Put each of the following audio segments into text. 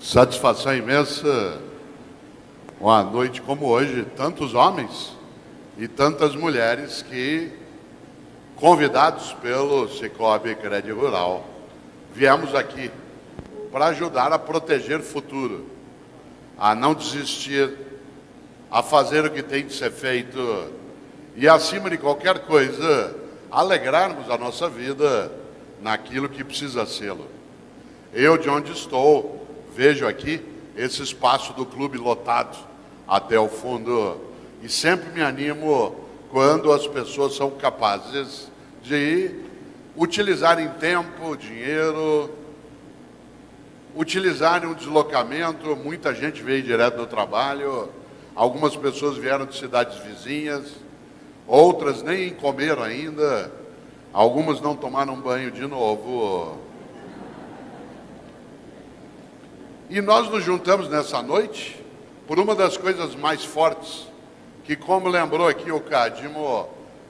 Satisfação imensa, uma noite como hoje, tantos homens e tantas mulheres que, convidados pelo Cicobi Crédito Rural, viemos aqui para ajudar a proteger o futuro, a não desistir, a fazer o que tem de ser feito e, acima de qualquer coisa, alegrarmos a nossa vida naquilo que precisa sê-lo. Eu, de onde estou, vejo aqui esse espaço do clube lotado até o fundo e sempre me animo quando as pessoas são capazes de utilizarem tempo, dinheiro, utilizarem um deslocamento. Muita gente veio direto do trabalho, algumas pessoas vieram de cidades vizinhas, outras nem comeram ainda, algumas não tomaram banho de novo. E nós nos juntamos nessa noite por uma das coisas mais fortes, que, como lembrou aqui o Cadmo,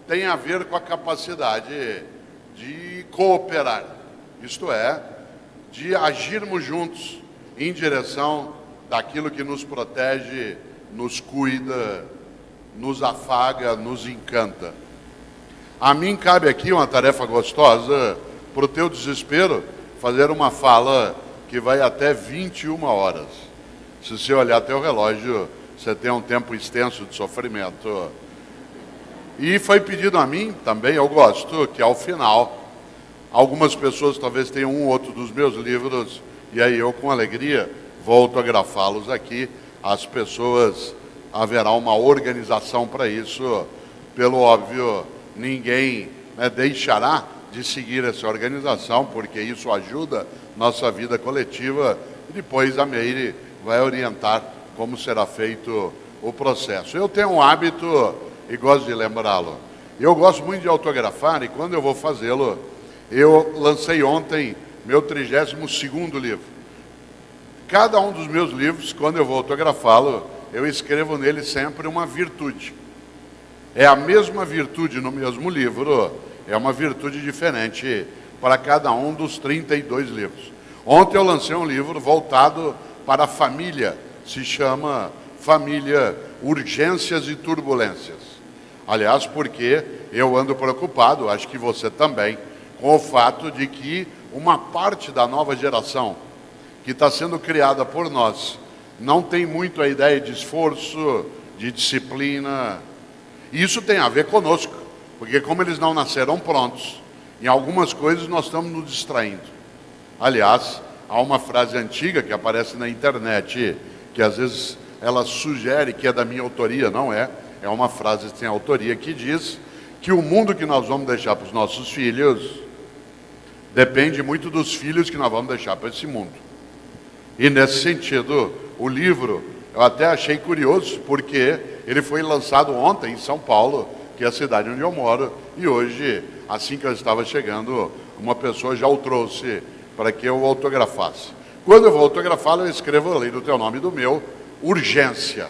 tem a ver com a capacidade de cooperar, isto é, de agirmos juntos em direção daquilo que nos protege, nos cuida, nos afaga, nos encanta. A mim cabe aqui uma tarefa gostosa, para o teu desespero, fazer uma fala que vai até 21 horas. Se você olhar teu relógio, você tem um tempo extenso de sofrimento. E foi pedido a mim, também eu gosto, que ao final, algumas pessoas talvez tenham um ou outro dos meus livros, e aí eu, com alegria, vou autografá-los aqui. As pessoas, haverá uma organização para isso. Pelo óbvio, ninguém deixará de seguir essa organização, porque isso ajuda nossa vida coletiva, e depois a Meire vai orientar como será feito o processo. Eu tenho um hábito, e gosto de lembrá-lo, eu gosto muito de autografar, e quando eu vou fazê-lo, eu lancei ontem meu 32º livro. Cada um dos meus livros, quando eu vou autografá-lo, eu escrevo nele sempre uma virtude. É a mesma virtude no mesmo livro, é uma virtude diferente para cada um dos 32 livros. Ontem eu lancei um livro voltado para a família, se chama Família, Urgências e Turbulências. Aliás, porque eu ando preocupado, acho que você também, com o fato de que uma parte da nova geração que está sendo criada por nós não tem muito a ideia de esforço, de disciplina. Isso tem a ver conosco, porque como eles não nasceram prontos, em algumas coisas nós estamos nos distraindo. Aliás, há uma frase antiga que aparece na internet, que às vezes ela sugere que é da minha autoria, não é? É uma frase que tem autoria, que diz que o mundo que nós vamos deixar para os nossos filhos depende muito dos filhos que nós vamos deixar para esse mundo. E nesse sentido, o livro, eu até achei curioso, porque ele foi lançado ontem em São Paulo, que é a cidade onde eu moro, e hoje, assim que eu estava chegando, uma pessoa já o trouxe para que eu autografasse. Quando eu vou autografá-lo, eu escrevo ali do teu nome e do meu, Urgência.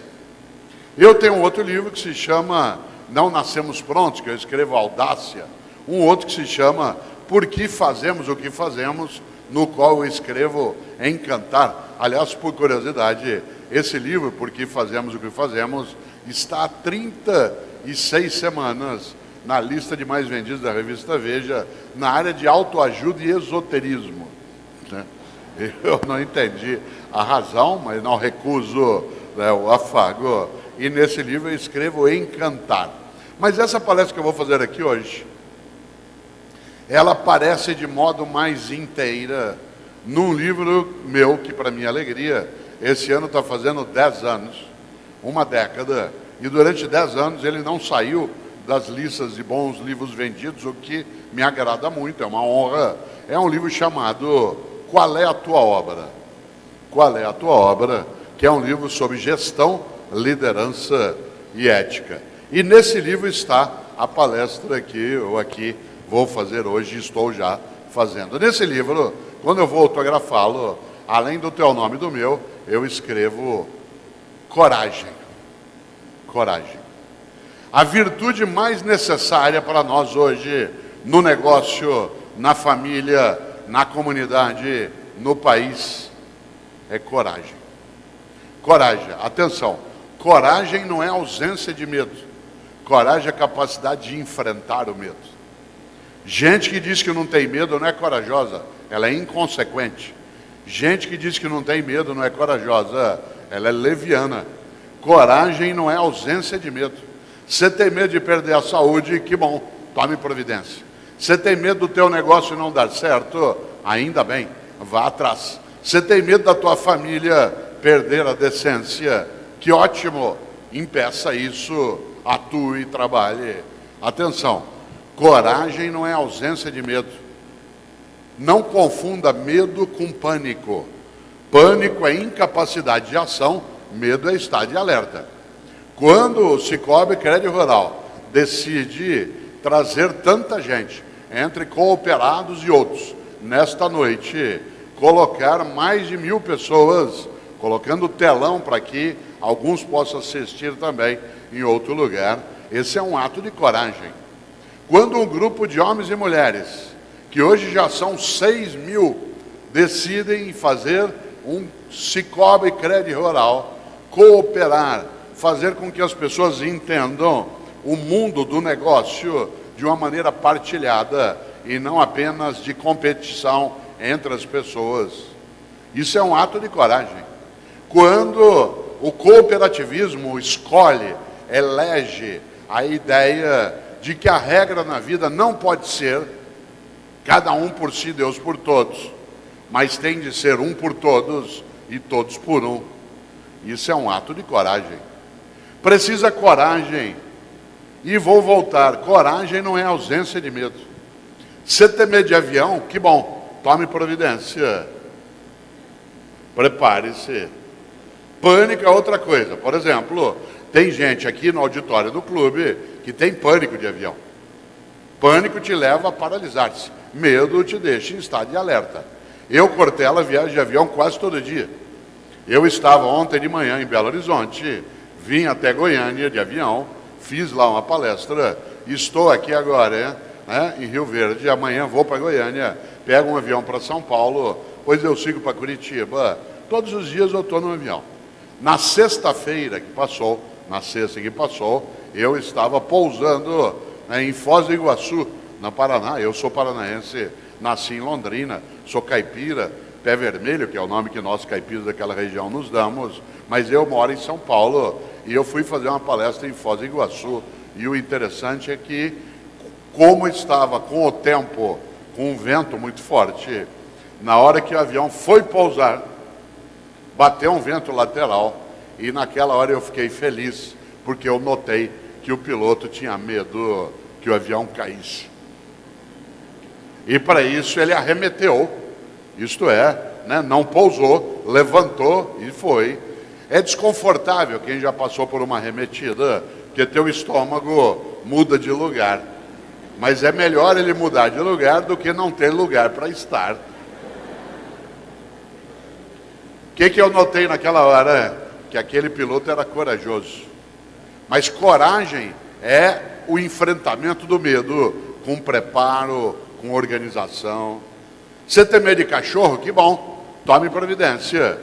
Eu tenho um outro livro que se chama Não Nascemos Prontos, que eu escrevo Audácia. Um outro que se chama Por que Fazemos o que Fazemos, no qual eu escrevo Encantar. Aliás, por curiosidade, esse livro, Por que Fazemos o que Fazemos, está há 36 semanas na lista de mais vendidos da revista Veja, na área de autoajuda e esoterismo. Eu não entendi a razão, mas não recuso o afago. E nesse livro eu escrevo Encantar. Mas essa palestra que eu vou fazer aqui hoje, ela aparece de modo mais inteira num livro meu, que, para minha alegria, esse ano está fazendo 10 anos, uma década, e durante 10 anos ele não saiu das listas de bons livros vendidos, o que me agrada muito, é uma honra. É um livro chamado Qual é a Tua Obra? Qual é a Tua Obra? Que é um livro sobre gestão, liderança e ética. E nesse livro está a palestra que eu aqui vou fazer hoje, estou já fazendo. Nesse livro, quando eu vou autografá-lo, além do teu nome e do meu, eu escrevo coragem. Coragem. A virtude mais necessária para nós hoje, no negócio, na família, na comunidade, no país, é coragem. Coragem, atenção, coragem não é ausência de medo. Coragem é a capacidade de enfrentar o medo. Gente que diz que não tem medo não é corajosa, ela é inconsequente. Gente que diz que não tem medo não é corajosa, ela é leviana. Coragem não é ausência de medo. Você tem medo de perder a saúde, que bom, tome providência. Você tem medo do teu negócio não dar certo, ainda bem, vá atrás. Você tem medo da tua família perder a decência, que ótimo, impeça isso, atue e trabalhe. Atenção, coragem não é ausência de medo. Não confunda medo com pânico. Pânico é incapacidade de ação, medo é estar de alerta. Quando o Sicoob Crédito Rural decide trazer tanta gente, entre cooperados e outros, nesta noite, colocar mais de 1.000 pessoas, colocando telão para que alguns possam assistir também em outro lugar, esse é um ato de coragem. Quando um grupo de homens e mulheres, que hoje já são 6.000, decidem fazer um Sicoob Crédito Rural, cooperar, fazer com que as pessoas entendam o mundo do negócio de uma maneira partilhada e não apenas de competição entre as pessoas. Isso é um ato de coragem. Quando o cooperativismo escolhe, elege a ideia de que a regra na vida não pode ser cada um por si, Deus por todos, mas tem de ser um por todos e todos por um. Isso é um ato de coragem. Precisa coragem. E vou voltar, coragem não é ausência de medo. Você tem medo de avião? Que bom, tome providência. Prepare-se. Pânico é outra coisa. Por exemplo, tem gente aqui no auditório do clube que tem pânico de avião. Pânico te leva a paralisar-se. Medo te deixa em estado de alerta. Eu, Cortella, viajo de avião quase todo dia. Eu estava ontem de manhã em Belo Horizonte, vim até Goiânia de avião, fiz lá uma palestra, estou aqui agora, em Rio Verde, amanhã vou para Goiânia, pego um avião para São Paulo, depois eu sigo para Curitiba. Todos os dias eu estou no avião. Na sexta-feira que passou, eu estava pousando em Foz do Iguaçu, no Paraná. Eu sou paranaense, nasci em Londrina, sou caipira, pé vermelho, que é o nome que nós caipiras daquela região nos damos, mas eu moro em São Paulo e eu fui fazer uma palestra em Foz do Iguaçu. E o interessante é que, como estava com o tempo, com um vento muito forte, na hora que o avião foi pousar, bateu um vento lateral e naquela hora eu fiquei feliz, porque eu notei que o piloto tinha medo que o avião caísse. E para isso ele arremeteu, isto é, não pousou, levantou e foi. É desconfortável quem já passou por uma arremetida, porque teu estômago muda de lugar. Mas é melhor ele mudar de lugar do que não ter lugar para estar. O que eu notei naquela hora? Que aquele piloto era corajoso. Mas coragem é o enfrentamento do medo com preparo, com organização. Você tem medo de cachorro? Que bom, tome providência,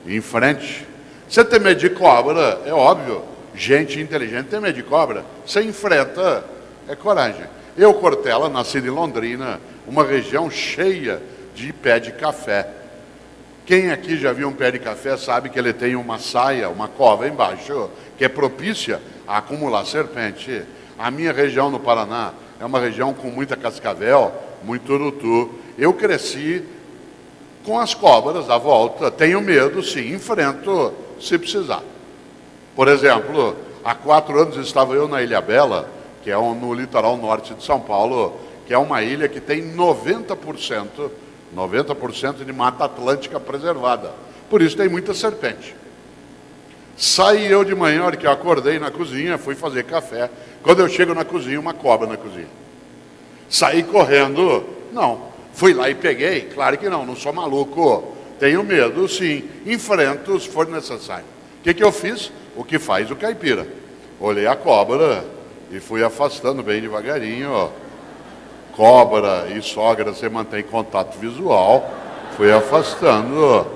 enfrente. Você tem medo de cobra? É óbvio, gente inteligente tem medo de cobra. Você enfrenta, é coragem. Eu, Cortella, nascido em Londrina, uma região cheia de pé de café. Quem aqui já viu um pé de café sabe que ele tem uma saia, uma cova embaixo, que é propícia a acumular serpente. A minha região no Paraná é uma região com muita cascavel, muito urutu. Eu cresci com as cobras à volta. Tenho medo, sim, enfrento se precisar. Por exemplo, há 4 anos estava eu na Ilhabela, que é no litoral norte de São Paulo, que é uma ilha que tem 90% de mata atlântica preservada. Por isso tem muita serpente. Saí eu de manhã, a hora que eu acordei na cozinha, fui fazer café. Quando eu chego na cozinha, uma cobra na cozinha. Saí correndo? Não. Fui lá e peguei? Claro que não sou maluco. Tenho medo, sim. Enfrento se for necessário. O que eu fiz? O que faz o caipira. Olhei a cobra e fui afastando bem devagarinho. Cobra e sogra, você mantém contato visual. Fui afastando.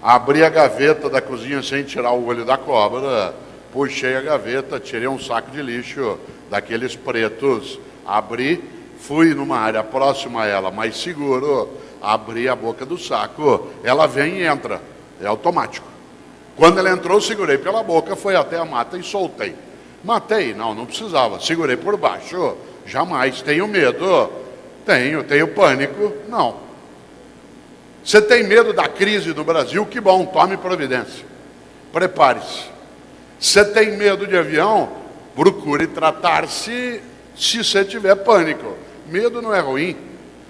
Abri a gaveta da cozinha sem tirar o olho da cobra, puxei a gaveta, tirei um saco de lixo, daqueles pretos, abri, fui numa área próxima a ela, mais seguro, abri a boca do saco, ela vem e entra, é automático. Quando ela entrou, segurei pela boca, foi até a mata e soltei. Matei? Não precisava, segurei por baixo, jamais. Tenho medo? Tenho pânico? Não. Você tem medo da crise no Brasil? Que bom, tome providência. Prepare-se. Você tem medo de avião? Procure tratar-se se você tiver pânico. Medo não é ruim.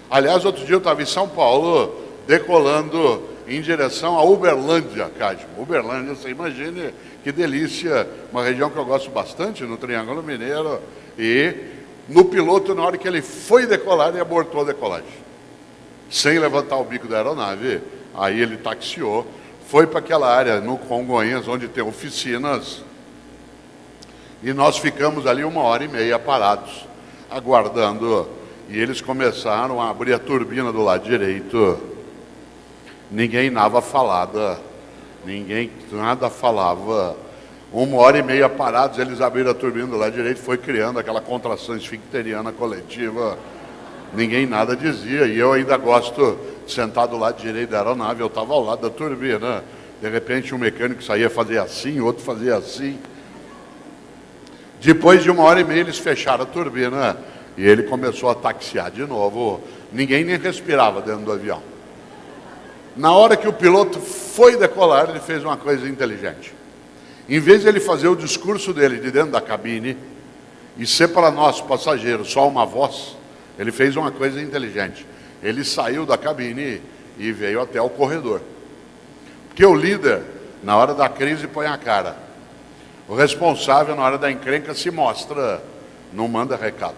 Aliás, outro dia eu estava em São Paulo, decolando em direção a Uberlândia, Cadmo. Uberlândia, você imagine que delícia, uma região que eu gosto bastante, no Triângulo Mineiro. E no piloto, na hora que ele foi decolar, ele abortou a decolagem. Sem levantar o bico da aeronave, aí ele taxiou, foi para aquela área no Congonhas, onde tem oficinas, e nós ficamos ali 1h30 parados, aguardando, e eles começaram a abrir a turbina do lado direito. Ninguém nada falava, ninguém nada falava. 1h30 parados, eles abriram a turbina do lado direito, foi criando aquela contração esfincteriana coletiva. Ninguém nada dizia, e eu ainda gosto de sentar do lado direito da aeronave, eu estava ao lado da turbina. De repente um mecânico saía fazer assim, outro fazia assim. Depois de 1h30 eles fecharam a turbina e ele começou a taxiar de novo. Ninguém nem respirava dentro do avião. Na hora que o piloto foi decolar, ele fez uma coisa inteligente. Em vez de ele fazer o discurso dele de dentro da cabine e ser para nós passageiros só uma voz, ele fez uma coisa inteligente. Ele saiu da cabine e veio até o corredor. Porque o líder, na hora da crise, põe a cara. O responsável, na hora da encrenca, se mostra, não manda recado.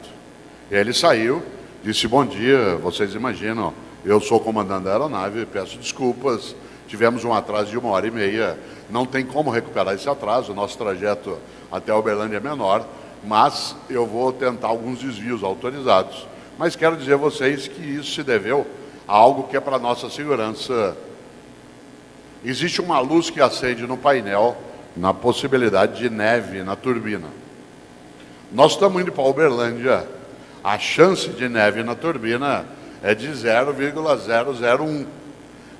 E ele saiu, disse: bom dia, vocês imaginam, eu sou o comandante da aeronave, peço desculpas, tivemos um atraso de 1h30, não tem como recuperar esse atraso, o nosso trajeto até Uberlândia é menor, mas eu vou tentar alguns desvios autorizados. Mas quero dizer a vocês que isso se deveu a algo que é para a nossa segurança. Existe uma luz que acende no painel, na possibilidade de neve na turbina. Nós estamos indo para Uberlândia. A chance de neve na turbina é de 0,001.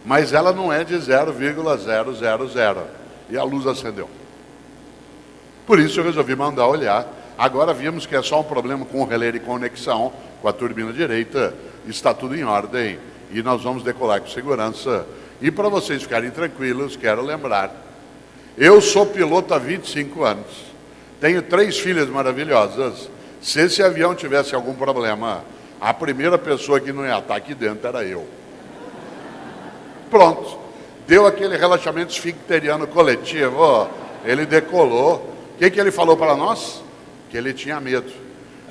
Mas ela não é de 0,000. E a luz acendeu. Por isso eu resolvi mandar olhar. Agora vimos que é só um problema com o relé de conexão, com a turbina direita, está tudo em ordem e nós vamos decolar com segurança. E para vocês ficarem tranquilos, quero lembrar, eu sou piloto há 25 anos, tenho 3 filhas maravilhosas. Se esse avião tivesse algum problema, a primeira pessoa que não ia estar aqui dentro era eu. Pronto, deu aquele relaxamento esfincteriano coletivo, ele decolou. O que ele falou para nós? Que ele tinha medo,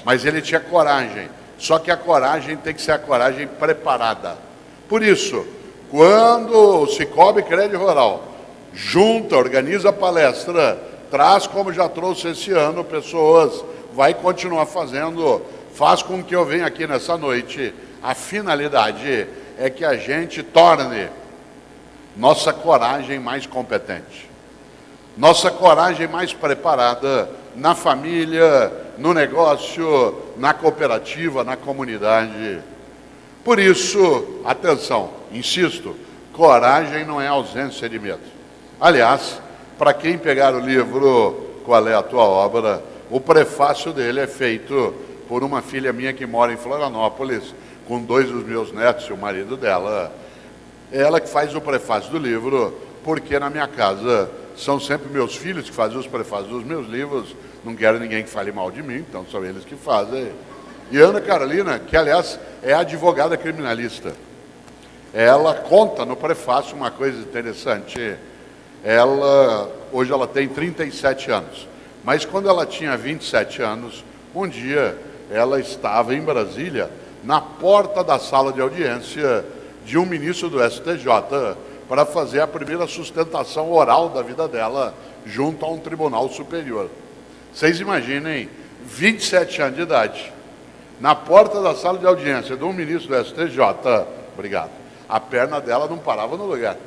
mas ele tinha coragem. Só que a coragem tem que ser a coragem preparada. Por isso, quando o Cicobi Crédito Rural junta, organiza palestra, traz, como já trouxe esse ano, pessoas, vai continuar fazendo, faz com que eu venha aqui nessa noite. A finalidade é que a gente torne nossa coragem mais competente, nossa coragem mais preparada na família, no negócio, na cooperativa, na comunidade. Por isso, atenção, insisto, coragem não é ausência de medo. Aliás, para quem pegar o livro Qual é a Tua Obra, o prefácio dele é feito por uma filha minha que mora em Florianópolis, com 2 dos meus netos e o marido dela. É ela que faz o prefácio do livro, porque na minha casa são sempre meus filhos que fazem os prefácios dos meus livros, não quero ninguém que fale mal de mim, então são eles que fazem. E Ana Carolina, que aliás é advogada criminalista, ela conta no prefácio uma coisa interessante. Hoje ela tem 37 anos, mas quando ela tinha 27 anos, um dia ela estava em Brasília, na porta da sala de audiência de um ministro do STJ, para fazer a primeira sustentação oral da vida dela junto a um tribunal superior. Vocês imaginem, 27 anos de idade, na porta da sala de audiência de um ministro do STJ, obrigado, a perna dela não parava no lugar.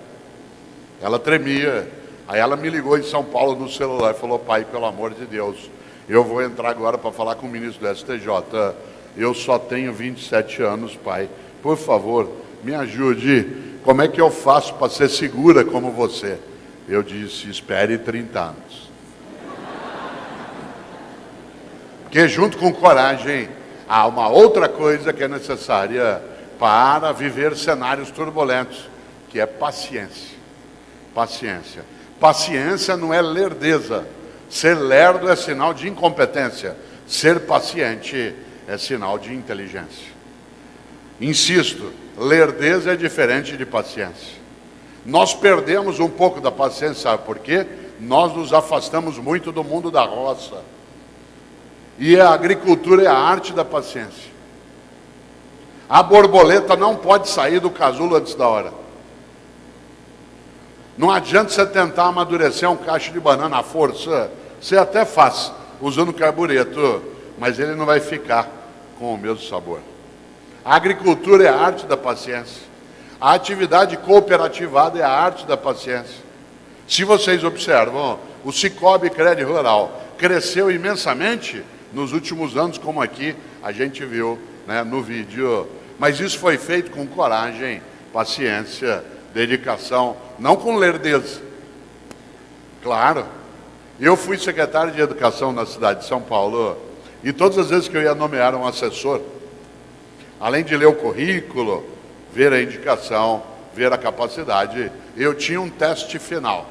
ela tremia. Aí ela me ligou em São Paulo no celular e falou: pai, pelo amor de Deus, eu vou entrar agora para falar com o ministro do STJ. Eu só tenho 27 anos, pai. Por favor, me ajude. Como é que eu faço para ser segura como você? Eu disse: espere 30 anos. Porque junto com coragem, há uma outra coisa que é necessária para viver cenários turbulentos, que é paciência. Paciência. Paciência não é lerdeza. Ser lerdo é sinal de incompetência. Ser paciente é sinal de inteligência. Insisto, lerdeza é diferente de paciência. Nós perdemos um pouco da paciência, sabe por quê? Nós nos afastamos muito do mundo da roça. E a agricultura é a arte da paciência. A borboleta não pode sair do casulo antes da hora. Não adianta você tentar amadurecer um cacho de banana à força. Você até faz, usando carbureto, mas ele não vai ficar com o mesmo sabor. A agricultura é a arte da paciência. A atividade cooperativada é a arte da paciência. Se vocês observam, o Cicobi Crédito Rural cresceu imensamente nos últimos anos, como aqui a gente viu, né, no vídeo. Mas isso foi feito com coragem, paciência, dedicação, não com lerdeza. Claro, eu fui secretário de Educação na cidade de São Paulo, e todas as vezes que eu ia nomear um assessor, além de ler o currículo, ver a indicação, ver a capacidade, eu tinha um teste final.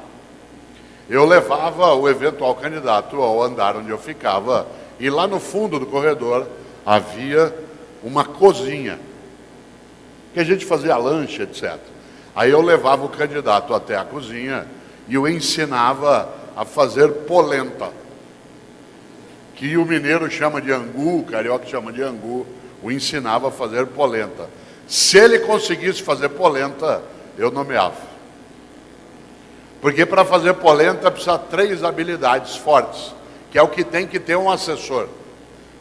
Eu levava o eventual candidato ao andar onde eu ficava, e lá no fundo do corredor havia uma cozinha, que a gente fazia lanche, etc. Aí eu levava o candidato até a cozinha e o ensinava a fazer polenta, que o mineiro chama de angu, o carioca chama de angu. O ensinava a fazer polenta. Se ele conseguisse fazer polenta, eu nomeava. Porque para fazer polenta precisa 3 habilidades fortes, que é o que tem que ter um assessor: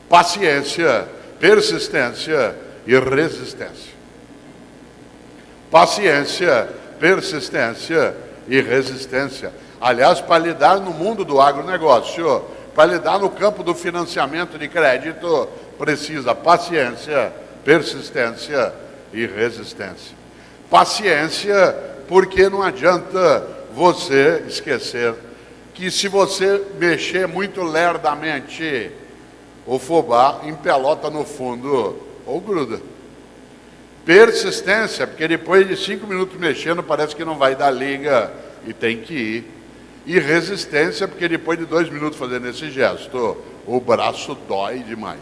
paciência, persistência e resistência. Paciência, persistência e resistência. Aliás, para lidar no mundo do agronegócio, para lidar no campo do financiamento de crédito, precisa paciência, persistência e resistência. Paciência, porque não adianta você esquecer que se você mexer muito lerdamente, o fubá empelota no fundo ou gruda. Persistência, porque depois de 5 minutos mexendo parece que não vai dar liga e tem que ir. E resistência, porque depois de 2 minutos fazendo esse gesto, o braço dói demais.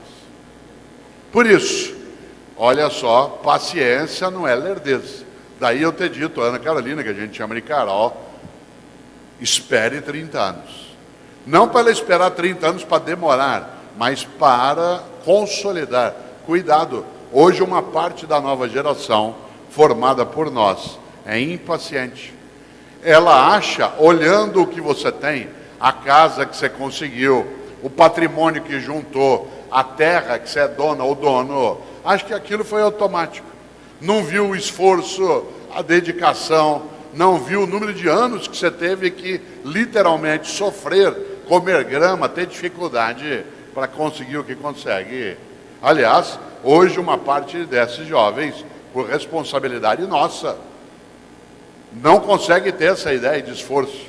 Por isso, olha só, paciência não é lerdeza. Daí eu ter dito, Ana Carolina, que a gente chama de Carol, espere 30 anos. Não para ela esperar 30 anos para demorar, mas para consolidar. Cuidado, hoje uma parte da nova geração, formada por nós, é impaciente. Ela acha, olhando o que você tem, a casa que você conseguiu, o patrimônio que juntou, a terra que você é dona ou dono, acha que aquilo foi automático. Não viu o esforço, a dedicação, não viu o número de anos que você teve que literalmente sofrer, comer grama, ter dificuldade para conseguir o que consegue. Aliás, hoje uma parte desses jovens, por responsabilidade nossa, não consegue ter essa ideia de esforço.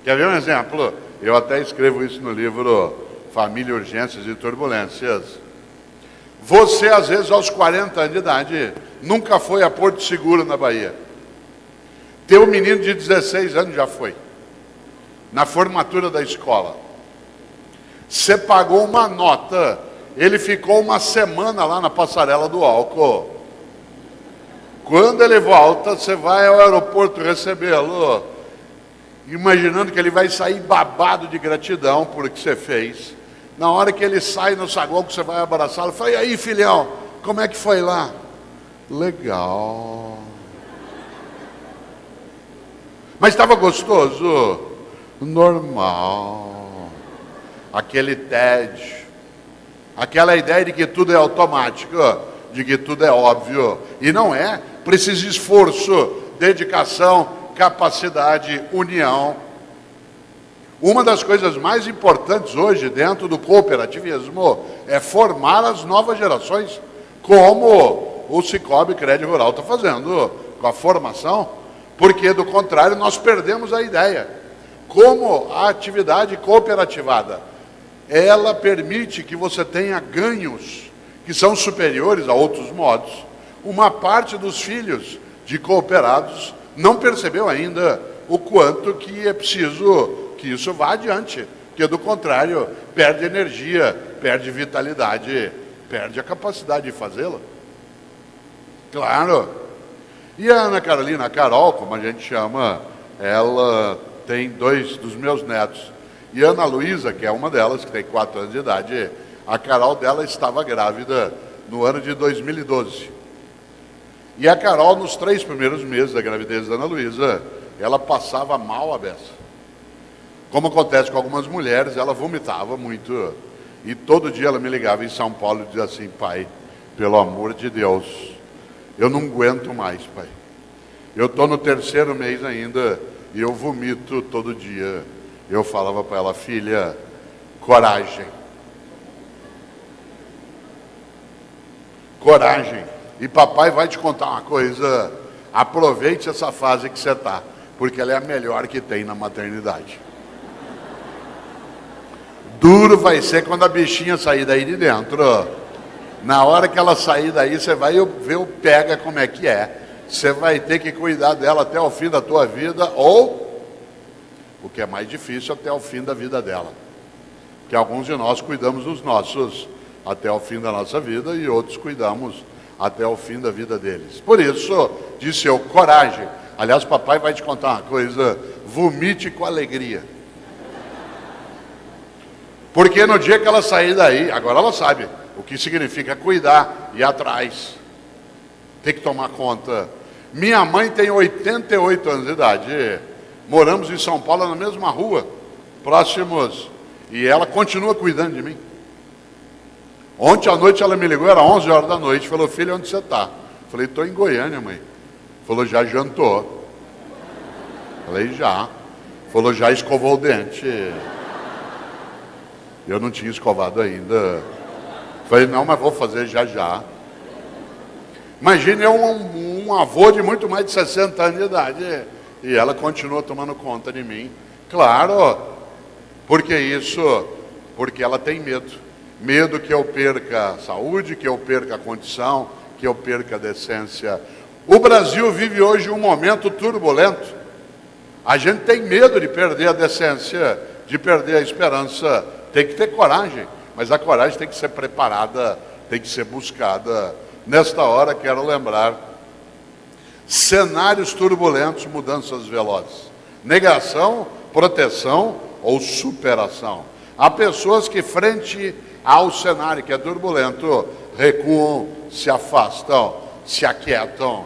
Quer ver um exemplo? Eu até escrevo isso no livro Família, Urgências e Turbulências. Você, às vezes, aos 40 anos de idade, nunca foi a Porto Seguro, na Bahia. Teu menino de 16 anos já foi, na formatura da escola. Você pagou uma nota, ele ficou uma semana lá na passarela do álcool. Quando ele volta, você vai ao aeroporto recebê-lo, imaginando que ele vai sair babado de gratidão por o que você fez. Na hora que ele sai no saguão, que você vai abraçá-lo, fala: e aí, filhão, como é que foi lá? Legal. Mas estava gostoso? Normal. Aquele tédio, aquela ideia de que tudo é automático, de que tudo é óbvio. E não é. Precisa de esforço, dedicação, capacidade, união. Uma das coisas mais importantes hoje dentro do cooperativismo é formar as novas gerações, como o Sicoob Crédito Rural está fazendo com a formação, porque do contrário nós perdemos a ideia. Como a atividade cooperativada, ela permite que você tenha ganhos que são superiores a outros modos. Uma parte dos filhos de cooperados não percebeu ainda o quanto que é preciso que isso vá adiante, porque do contrário perde energia, perde vitalidade, perde a capacidade de fazê-lo. Claro. E a Ana Carolina, a Carol, como a gente chama, ela tem 2 dos meus netos. E a Ana Luísa, que é uma delas, que tem 4 anos de idade, a Carol dela estava grávida no ano de 2012. E a Carol, nos 3 primeiros meses da gravidez da Ana Luísa, ela passava mal a beça. Como acontece com algumas mulheres, ela vomitava muito. E todo dia ela me ligava em São Paulo e dizia assim: pai, pelo amor de Deus, eu não aguento mais, pai. Eu estou no 3º mês ainda e eu vomito todo dia. Eu falava para ela: filha, coragem. Coragem. E papai vai te contar uma coisa: aproveite essa fase que você está, porque ela é a melhor que tem na maternidade. Duro vai ser quando a bichinha sair daí de dentro. Na hora que ela sair daí, você vai ver o pega como é que é. Você vai ter que cuidar dela até o fim da tua vida, ou, o que é mais difícil, até o fim da vida dela. Porque alguns de nós cuidamos dos nossos até o fim da nossa vida e outros cuidamos até o fim da vida deles. Por isso, disse eu, coragem. Aliás, papai vai te contar uma coisa: vomite com alegria. Porque no dia que ela sair daí, agora ela sabe o que significa cuidar, ir atrás, tem que tomar conta. Minha mãe tem 88 anos de idade, moramos em São Paulo na mesma rua, próximos, e ela continua cuidando de mim. Ontem à noite ela me ligou, era 11 horas da noite, falou: filho, onde você está? Falei: estou em Goiânia, mãe. Falou: já jantou? Falei: já. Falou: já escovou o dente? Eu não tinha escovado ainda. Falei: não, mas vou fazer já já. Imagine eu um avô de muito mais de 60 anos de idade, e ela continua tomando conta de mim. Claro. Por que isso? Porque ela tem medo. Medo que eu perca a saúde, que eu perca a condição, que eu perca a decência. O Brasil vive hoje um momento turbulento. A gente tem medo de perder a decência, de perder a esperança. Tem que ter coragem, mas a coragem tem que ser preparada, tem que ser buscada. Nesta hora quero lembrar: cenários turbulentos, mudanças velozes. Negação, proteção ou superação. Há pessoas que, frente ao cenário que é turbulento, recuam, se afastam, se aquietam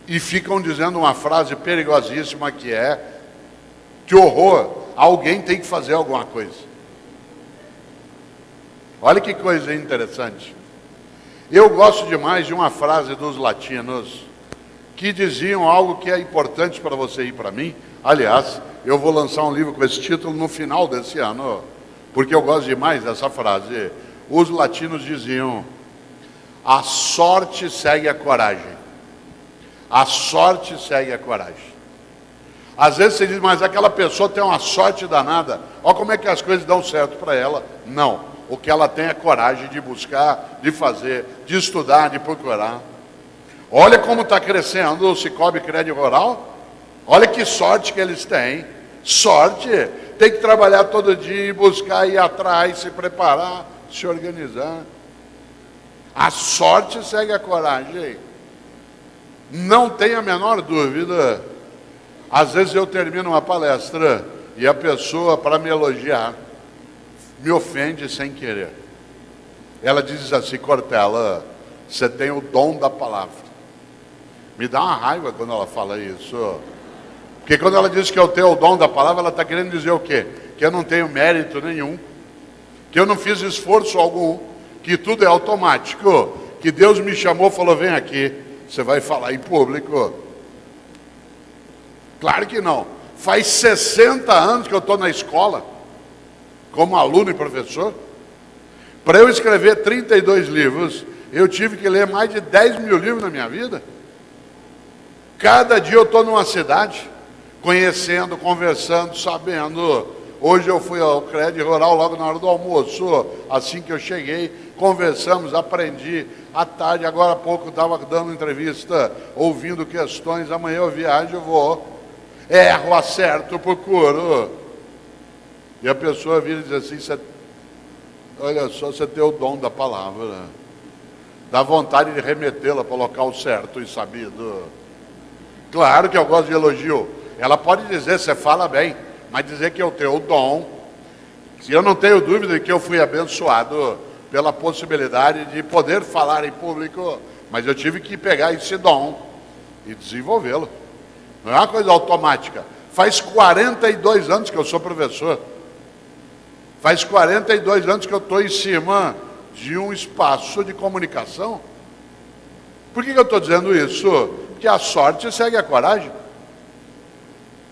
e ficam dizendo uma frase perigosíssima que é: que horror, alguém tem que fazer alguma coisa. Olha que coisa interessante. Eu gosto demais de uma frase dos latinos que diziam algo que é importante para você e para mim. Aliás, eu vou lançar um livro com esse título no final desse ano, porque eu gosto demais dessa frase. Os latinos diziam: a sorte segue a coragem. A sorte segue a coragem. Às vezes você diz: mas aquela pessoa tem uma sorte danada. Olha como é que as coisas dão certo para ela. Não. O que ela tem é coragem de buscar, de fazer, de estudar, de procurar. Olha como está crescendo o Sicoob Crédito Rural. Olha que sorte que eles têm. Sorte. Tem que trabalhar todo dia, buscar, ir atrás, se preparar, se organizar. A sorte segue a coragem. Não tem a menor dúvida. Às vezes eu termino uma palestra e a pessoa, para me elogiar, me ofende sem querer. Ela diz assim: Cortella, você tem o dom da palavra. Me dá uma raiva quando ela fala isso. Porque quando ela diz que eu tenho o dom da palavra, ela está querendo dizer o quê? Que eu não tenho mérito nenhum, que eu não fiz esforço algum, que tudo é automático, que Deus me chamou e falou: vem aqui, você vai falar em público. Claro que não. Faz 60 anos que eu estou na escola, como aluno e professor. Para eu escrever 32 livros, eu tive que ler mais de 10 mil livros na minha vida. Cada dia eu estou numa cidade, conhecendo, conversando, sabendo. Hoje eu fui ao Crédito Rural logo na hora do almoço, assim que eu cheguei, conversamos, aprendi. À tarde, agora há pouco, estava dando entrevista, ouvindo questões. Amanhã eu viajo, eu vou. Erro, acerto, procuro. E a pessoa vira e diz assim, olha só, você tem o dom da palavra. Dá vontade de remetê-la para o local certo e sabido. Claro que eu gosto de elogio. Ela pode dizer, você fala bem, mas dizer que eu tenho o dom. Se eu não tenho dúvida de que eu fui abençoado pela possibilidade de poder falar em público, mas eu tive que pegar esse dom e desenvolvê-lo. Não é uma coisa automática. Faz 42 anos que eu sou professor. Faz 42 anos que eu estou em cima de um espaço de comunicação. Por que eu estou dizendo isso? Porque a sorte segue a coragem.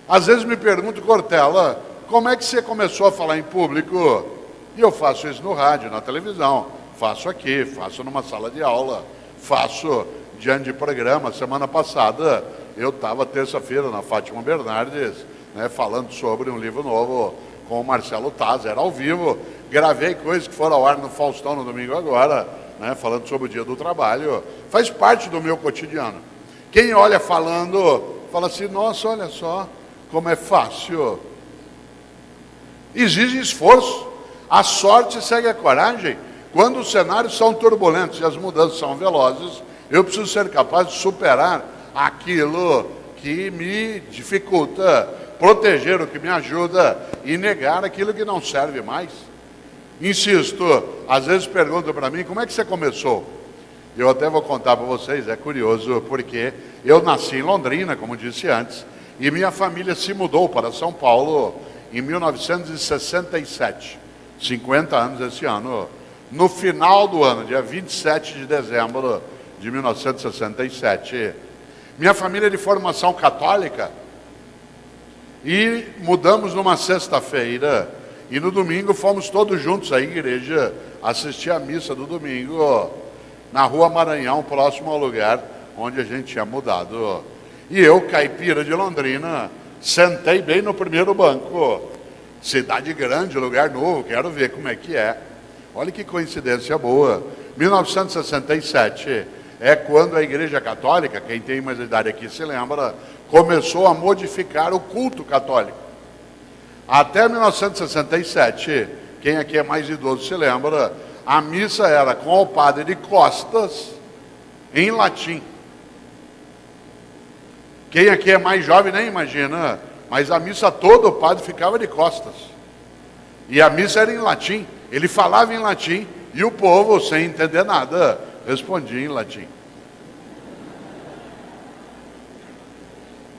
Às vezes me pergunto, Cortella, como é que você começou a falar em público? E eu faço isso no rádio, na televisão, faço aqui, faço numa sala de aula, faço diante de programa. Semana passada eu estava terça-feira na Fátima Bernardes, né, falando sobre um livro novo com o Marcelo Taz, era ao vivo, gravei coisas que foram ao ar no Faustão no domingo agora, né, falando sobre o Dia do Trabalho, faz parte do meu cotidiano. Quem olha falando, fala assim, nossa, olha só como é fácil. Exige esforço. A sorte segue a coragem. Quando os cenários são turbulentos e as mudanças são velozes, eu preciso ser capaz de superar aquilo que me dificulta, proteger o que me ajuda e negar aquilo que não serve mais. Insisto, às vezes perguntam para mim, como é que você começou? Eu até vou contar para vocês, é curioso, porque eu nasci em Londrina, como disse antes, e minha família se mudou para São Paulo em 1967. 50 anos esse ano. No final do ano, dia 27 de dezembro de 1967. Minha família é de formação católica. E mudamos numa sexta-feira. E no domingo fomos todos juntos à igreja assistir a missa do domingo na Rua Maranhão, próximo ao lugar onde a gente tinha mudado. E eu, caipira de Londrina, sentei bem no primeiro banco. Cidade grande, lugar novo, quero ver como é que é. Olha que coincidência boa. 1967 é quando a Igreja Católica, quem tem mais idade aqui se lembra, começou a modificar o culto católico. Até 1967, quem aqui é mais idoso se lembra, a missa era com o padre de costas, em latim. Quem aqui é mais jovem nem imagina, mas a missa toda o padre ficava de costas. E a missa era em latim. Ele falava em latim e o povo, sem entender nada, respondia em latim.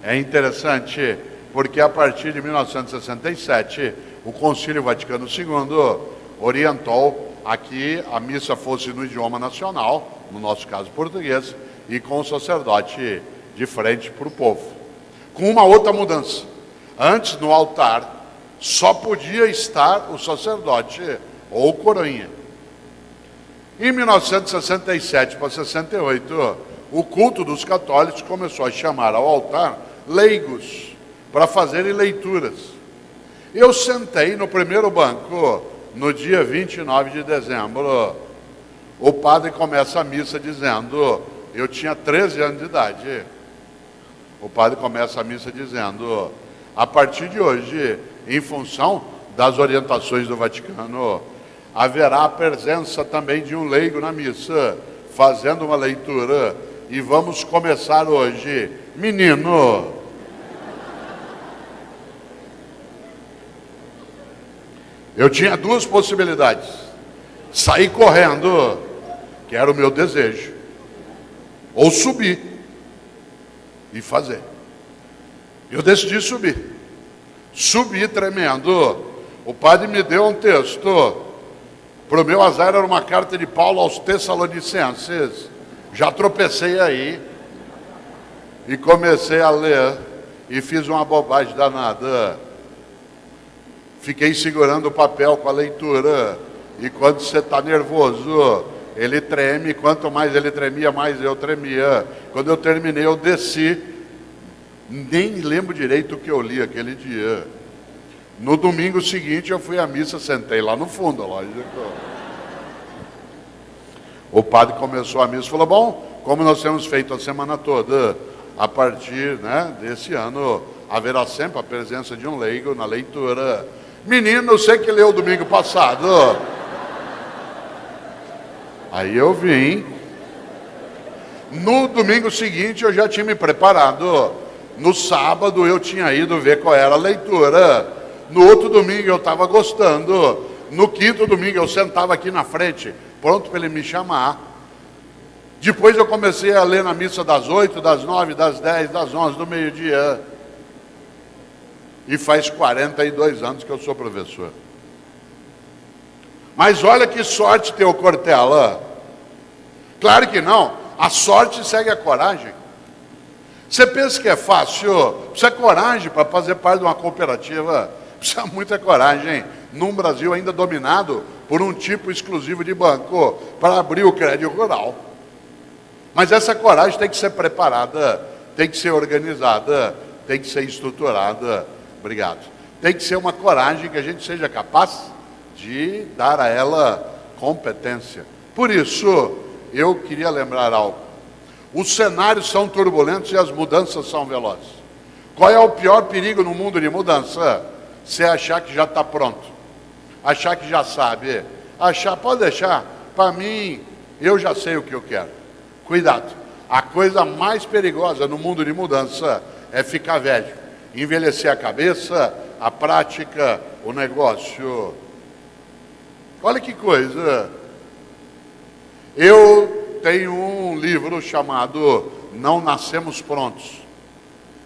É interessante, porque a partir de 1967, o Concílio Vaticano II orientou a que a missa fosse no idioma nacional, no nosso caso português, e com o sacerdote de frente para o povo. Com uma outra mudança. Antes, no altar, só podia estar o sacerdote ou coroinha. Em 1967 para 68, o culto dos católicos começou a chamar ao altar leigos para fazerem leituras. Eu sentei no primeiro banco no dia 29 de dezembro. O padre começa a missa dizendo, eu tinha 13 anos de idade. O padre começa a missa dizendo, a partir de hoje, em função das orientações do Vaticano, haverá a presença também de um leigo na missa, fazendo uma leitura, e vamos começar hoje. Menino, eu tinha duas possibilidades: sair correndo, que era o meu desejo, ou subir e fazer. Eu decidi subir. Subi tremendo. O padre me deu um texto. Para o meu azar era uma carta de Paulo aos Tessalonicenses. Já tropecei aí. E comecei a ler. e fiz uma bobagem danada. Fiquei segurando o papel com a leitura. E quando você está nervoso, ele treme. Quanto mais ele tremia, mais eu tremia. Quando eu terminei, eu desci. Nem lembro direito o que eu li aquele dia. No domingo seguinte, eu fui à missa, sentei lá no fundo, lógico. O padre começou a missa e falou: bom, como nós temos feito a semana toda, a partir, desse ano, haverá sempre a presença de um leigo na leitura. Menino, você que leu domingo passado. Aí eu vim. No domingo seguinte eu já tinha me preparado. No sábado eu tinha ido ver qual era a leitura. No outro domingo eu estava gostando. No quinto domingo eu sentava aqui na frente, pronto para ele me chamar. Depois eu comecei a ler na missa das 8, das 9, das 10, das 11, do meio-dia. E faz 42 anos que eu sou professor. Mas olha que sorte ter o Cortella. Claro que não. A sorte segue a coragem. Você pensa que é fácil? Precisa coragem para fazer parte de uma cooperativa. Precisa muita coragem. Num Brasil ainda dominado por um tipo exclusivo de banco para abrir o crédito rural. Mas essa coragem tem que ser preparada, tem que ser organizada, tem que ser estruturada. Obrigado. Tem que ser uma coragem que a gente seja capaz de dar a ela competência. Por isso, eu queria lembrar algo. Os cenários são turbulentos e as mudanças são velozes. Qual é o pior perigo no mundo de mudança? Você achar que já está pronto. Achar que já sabe. Pode deixar. Para mim, eu já sei o que eu quero. Cuidado. A coisa mais perigosa no mundo de mudança é ficar velho. Envelhecer a cabeça, a prática, o negócio. Olha que coisa. Eu tenho um livro chamado Não Nascemos Prontos.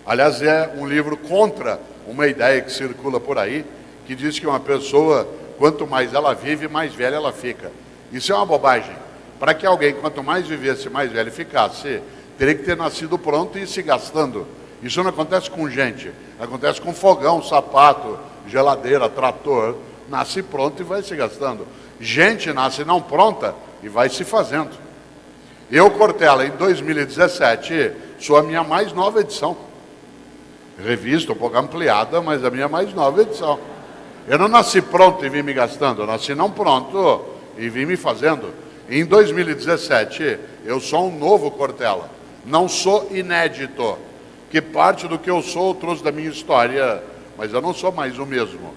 Aliás, é um livro contra uma ideia que circula por aí, que diz que uma pessoa, quanto mais ela vive, mais velha ela fica. Isso é uma bobagem. Para que alguém, quanto mais vivesse, mais velho ficasse, teria que ter nascido pronto e ir se gastando. Isso não acontece com gente, acontece com fogão, sapato, geladeira, trator. Nasce pronto e vai se gastando. Gente nasce não pronta e vai se fazendo. Eu, Cortella, em 2017, sou a minha mais nova edição. Revista um pouco ampliada, mas a minha mais nova edição. Eu não nasci pronto e vim me gastando, eu nasci não pronto e vim me fazendo. Em 2017, eu sou um novo Cortella, não sou inédito, que parte do que eu sou eu trouxe da minha história, mas eu não sou mais o mesmo.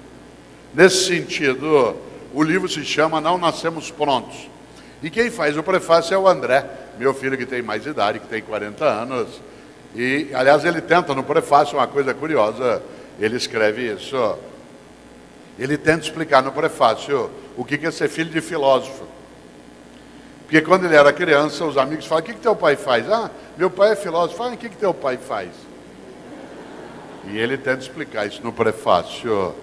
Nesse sentido, o livro se chama Não Nascemos Prontos. E quem faz o prefácio é o André, meu filho que tem mais idade, que tem 40 anos. E, aliás, ele tenta no prefácio uma coisa curiosa, ele escreve isso. Ele tenta explicar no prefácio o que é ser filho de filósofo. Porque quando ele era criança, os amigos falam: o que teu pai faz? Ah, meu pai é filósofo. Ah, o que teu pai faz? E ele tenta explicar isso no prefácio.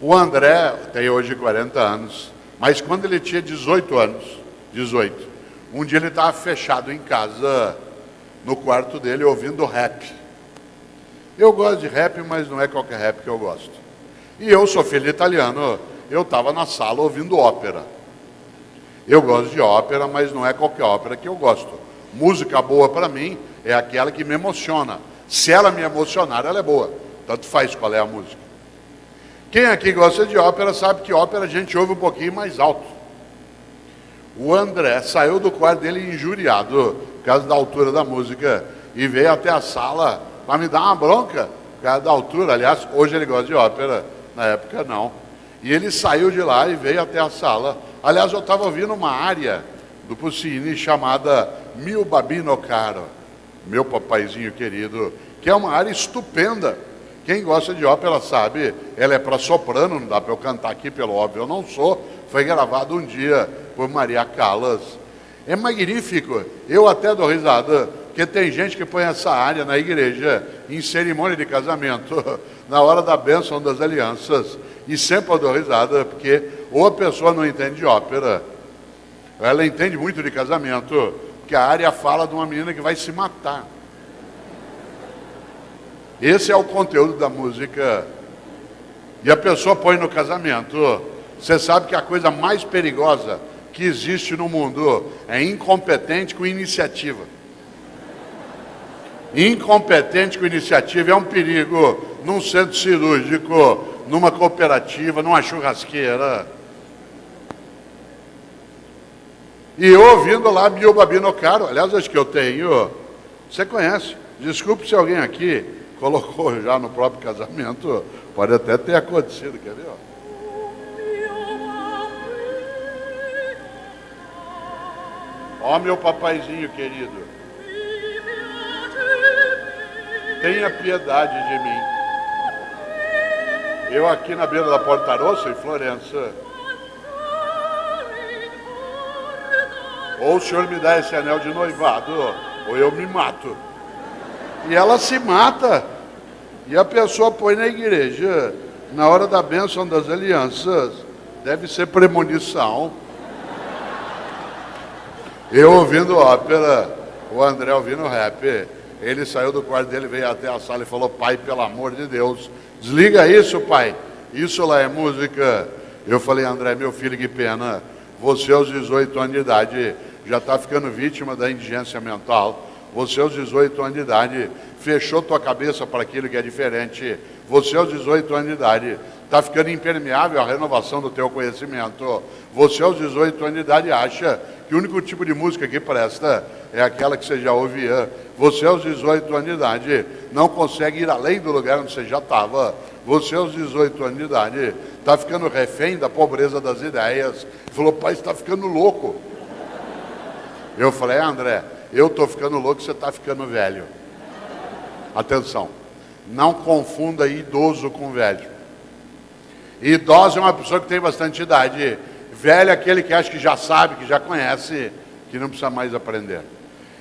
O André tem hoje 40 anos, mas quando ele tinha 18 anos, um dia ele estava fechado em casa, no quarto dele, ouvindo rap. Eu gosto de rap, mas não é qualquer rap que eu gosto. E eu sou filho de italiano, eu estava na sala ouvindo ópera. Eu gosto de ópera, mas não é qualquer ópera que eu gosto. Música boa para mim é aquela que me emociona. Se ela me emocionar, ela é boa. Tanto faz qual é a música. Quem aqui gosta de ópera sabe que ópera a gente ouve um pouquinho mais alto. O André saiu do quarto dele injuriado por causa da altura da música e veio até a sala para me dar uma bronca por causa da altura. Aliás, hoje ele gosta de ópera, na época não. E ele saiu de lá e veio até a sala. Aliás, eu estava ouvindo uma área do Puccini chamada Mio Babino Caro, meu papaizinho querido, que é uma área estupenda. Quem gosta de ópera sabe, ela é para soprano, não dá para eu cantar aqui, pelo óbvio, eu não sou. Foi gravado um dia por Maria Callas. É magnífico, eu até dou risada, porque tem gente que põe essa área na igreja, em cerimônia de casamento, na hora da bênção das alianças, e sempre eu dou risada, porque ou a pessoa não entende de ópera, ela entende muito de casamento, porque a área fala de uma menina que vai se matar. Esse é o conteúdo da música. E a pessoa põe no casamento. Você sabe que a coisa mais perigosa que existe no mundo é incompetente com iniciativa. Incompetente com iniciativa é um perigo num centro cirúrgico, numa cooperativa, numa churrasqueira. E eu ouvindo lá Bilba Binocaro, aliás, acho que eu tenho. Você conhece? Desculpe se alguém aqui colocou já no próprio casamento. Pode até ter acontecido, quer ver? Ó meu papaizinho querido, tenha piedade de mim. Eu aqui na beira da Porta Rossa, em Florença. Ou o senhor me dá esse anel de noivado, ou eu me mato. E ela se mata. E a pessoa põe na igreja, na hora da bênção das alianças. Deve ser premonição. Eu ouvindo ópera, o André ouvindo rap. Ele saiu do quarto dele, veio até a sala e falou: pai, pelo amor de Deus, desliga isso, pai. Isso lá é música. Eu falei: André, meu filho, que pena. Você aos 18 anos de idade já está ficando vítima da indigência mental. Você aos 18 anos de idade fechou tua cabeça para aquilo que é diferente. Você aos 18 anos de idade está ficando impermeável à renovação do teu conhecimento. Você aos 18 anos de idade acha que o único tipo de música que presta é aquela que você já ouvia. Você aos 18 anos de idade não consegue ir além do lugar onde você já estava. Você aos 18 anos de idade está ficando refém da pobreza das ideias. Falou: pai, você está ficando louco. Eu falei: André, eu estou ficando louco, você está ficando velho. Atenção, não confunda idoso com velho. Idoso é uma pessoa que tem bastante idade. Velho é aquele que acha que já sabe, que já conhece, que não precisa mais aprender.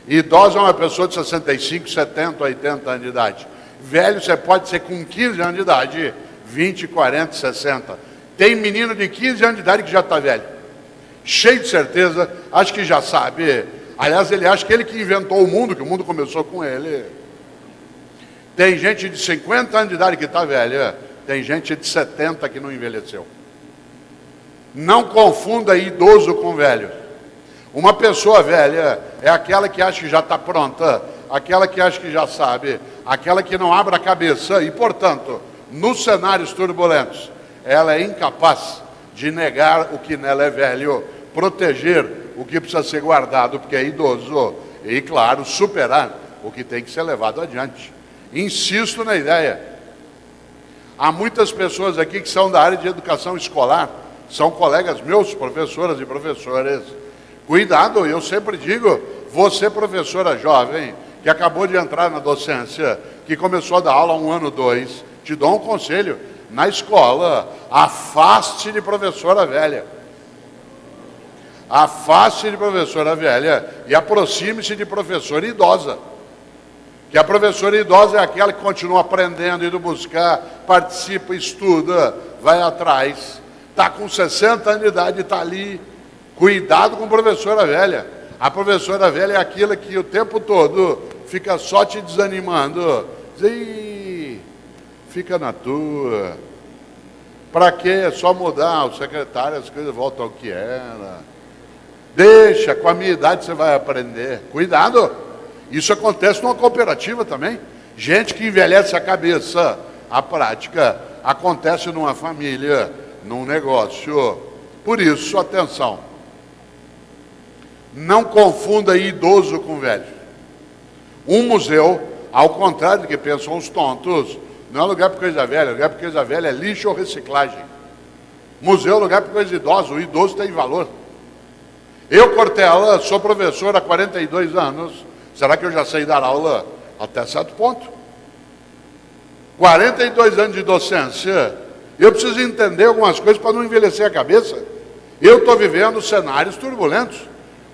Idoso é uma pessoa de 65, 70, 80 anos de idade. Velho você pode ser com 15 anos de idade, 20, 40, 60. Tem menino de 15 anos de idade que já está velho. Cheio de certeza, acha que já sabe. Aliás, ele acha que ele que inventou o mundo, que o mundo começou com ele. Tem gente de 50 anos de idade que está velha. Tem gente de 70 que não envelheceu. Não confunda idoso com velho. Uma pessoa velha é aquela que acha que já está pronta, aquela que acha que já sabe, aquela que não abre a cabeça e, portanto, nos cenários turbulentos, ela é incapaz de negar o que nela é velho, proteger o que precisa ser guardado porque é idoso e, claro, superar o que tem que ser levado adiante. Insisto na ideia. Há muitas pessoas aqui que são da área de educação escolar, são colegas meus, professoras e professores. Cuidado, eu sempre digo, você professora jovem, que acabou de entrar na docência, que começou a dar aula 1 ano, 2, te dou um conselho, na escola, afaste de professora velha. Afaste de professora velha e aproxime-se de professora idosa. Que a professora idosa é aquela que continua aprendendo, indo buscar, participa, estuda, vai atrás. Está com 60 anos de idade, está ali. Cuidado com a professora velha. A professora velha é aquela que o tempo todo fica só te desanimando. Ih, fica na tua. Para quê? É só mudar o secretário, as coisas voltam ao que era. Deixa, com a minha idade você vai aprender. Cuidado. Isso acontece numa cooperativa também. Gente que envelhece a cabeça. A prática acontece numa família, num negócio. Por isso, atenção. Não confunda idoso com velho. Um museu, ao contrário do que pensam os tontos, não é lugar para coisa velha. Lugar para coisa velha é lixo ou reciclagem. Museu é lugar para coisa idosa. O idoso tem valor. Eu, Cortella, sou professor há 42 anos. Será que eu já sei dar aula? Até certo ponto. 42 anos de docência. Eu preciso entender algumas coisas para não envelhecer a cabeça. Eu estou vivendo cenários turbulentos.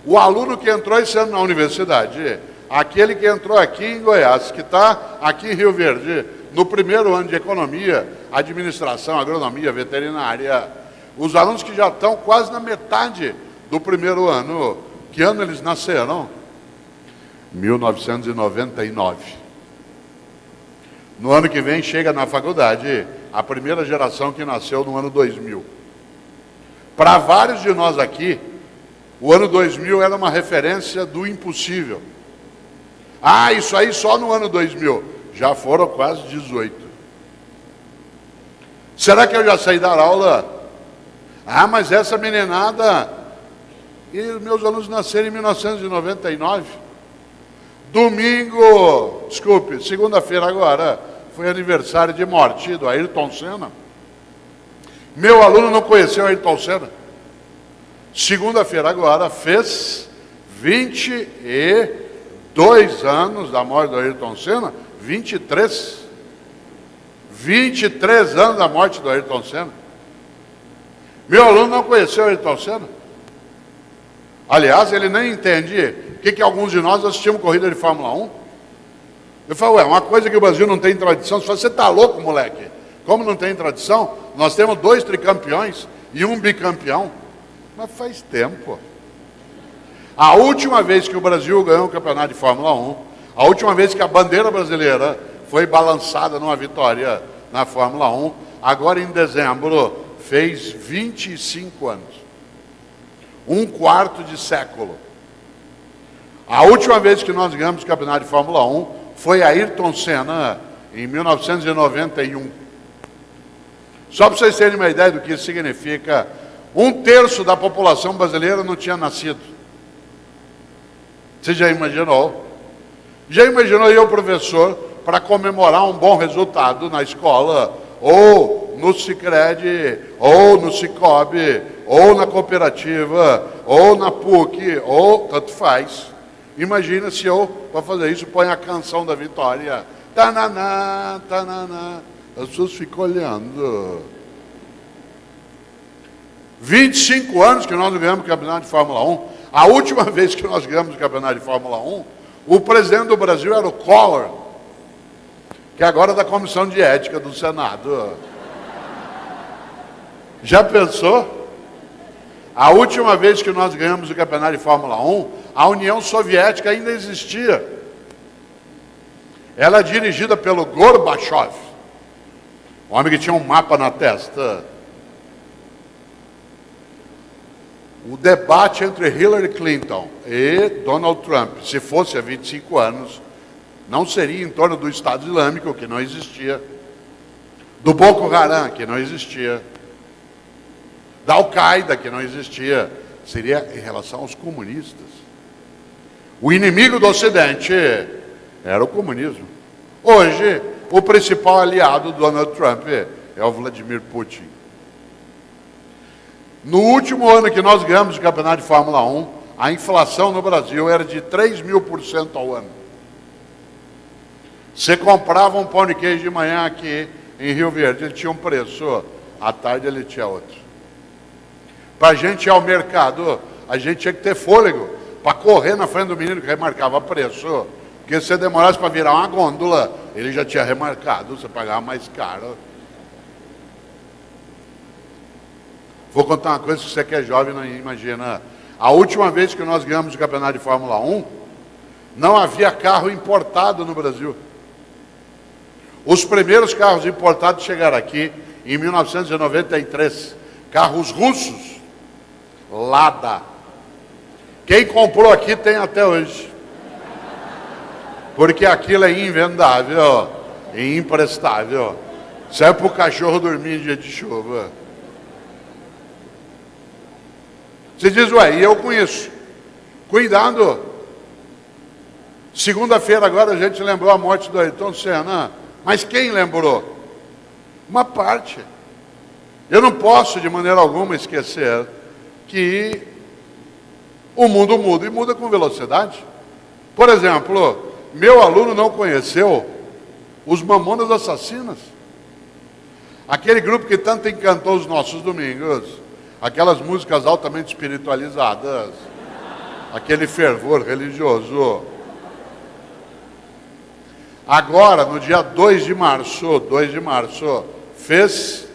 O aluno que entrou esse ano na universidade, aquele que entrou aqui em Goiás, que está aqui em Rio Verde, no primeiro ano de economia, administração, agronomia, veterinária, os alunos que já estão quase na metade do primeiro ano. Que ano eles nasceram? 1999. No ano que vem chega na faculdade a primeira geração que nasceu no ano 2000. Para vários de nós aqui, o ano 2000 era uma referência do impossível. Ah, isso aí só no ano 2000. Já foram quase 18. Será que eu já sei dar aula? Ah, mas essa meninada... E meus alunos nasceram em 1999. Domingo, desculpe, segunda-feira agora, foi aniversário de morte do Ayrton Senna. Meu aluno não conheceu Ayrton Senna. Segunda-feira agora fez 22 anos da morte do Ayrton Senna. 23 anos da morte do Ayrton Senna. Meu aluno não conheceu Ayrton Senna. Aliás, ele nem entende o que alguns de nós assistimos corrida de Fórmula 1. Eu falo, uma coisa que o Brasil não tem tradição. Você fala, você está louco, moleque? Como não tem tradição? Nós temos 2 tricampeões e 1 bicampeão. Mas faz tempo. A última vez que o Brasil ganhou o campeonato de Fórmula 1, a última vez que a bandeira brasileira foi balançada numa vitória na Fórmula 1, agora em dezembro, fez 25 anos. 1/4 de século. A última vez que nós ganhamos o campeonato de Fórmula 1 foi Ayrton Senna, em 1991. Só para vocês terem uma ideia do que isso significa, 1/3 da população brasileira não tinha nascido. Você já imaginou? Já imaginou eu, professor, para comemorar um bom resultado na escola, ou no Sicredi, ou no Cicobi, ou na cooperativa, ou na PUC, ou tanto faz. Imagina se eu, para fazer isso, ponho a canção da vitória. Tananá, tananá. As pessoas ficam olhando. 25 anos que nós ganhamos o campeonato de Fórmula 1. A última vez que nós ganhamos o campeonato de Fórmula 1, o presidente do Brasil era o Collor, que agora é da Comissão de Ética do Senado. Já pensou? A última vez que nós ganhamos o campeonato de Fórmula 1, a União Soviética ainda existia. Ela é dirigida pelo Gorbachev, um homem que tinha um mapa na testa. O debate entre Hillary Clinton e Donald Trump, se fosse há 25 anos, não seria em torno do Estado Islâmico, que não existia, do Boko Haram, que não existia, da Al-Qaeda, que não existia, seria em relação aos comunistas. O inimigo do Ocidente era o comunismo. Hoje, o principal aliado do Donald Trump é o Vladimir Putin. No último ano que nós ganhamos o campeonato de Fórmula 1, a inflação no Brasil era de 3.000% ao ano. Você comprava um pão de queijo de manhã aqui em Rio Verde, ele tinha um preço, à tarde ele tinha outro. Para a gente ir ao mercado, a gente tinha que ter fôlego para correr na frente do menino que remarcava preço. Porque se você demorasse para virar uma gôndola, ele já tinha remarcado, você pagava mais caro. Vou contar uma coisa que você que é jovem não imagina. A última vez que nós ganhamos o campeonato de Fórmula 1, não havia carro importado no Brasil. Os primeiros carros importados chegaram aqui em 1993. Carros russos. Lada. Quem comprou aqui tem até hoje. Porque aquilo é invendável e imprestável. Serve para o cachorro dormir em dia de chuva. Você diz, ué, e eu com isso? Cuidado. Segunda-feira agora a gente lembrou a morte do Ayrton Senna. Mas quem lembrou? Uma parte. Eu não posso de maneira alguma esquecer que o mundo muda e muda com velocidade. Por exemplo, meu aluno não conheceu os Mamonas Assassinas. Aquele grupo que tanto encantou os nossos domingos. Aquelas músicas altamente espiritualizadas. Aquele fervor religioso. Agora, no dia 2 de março, fez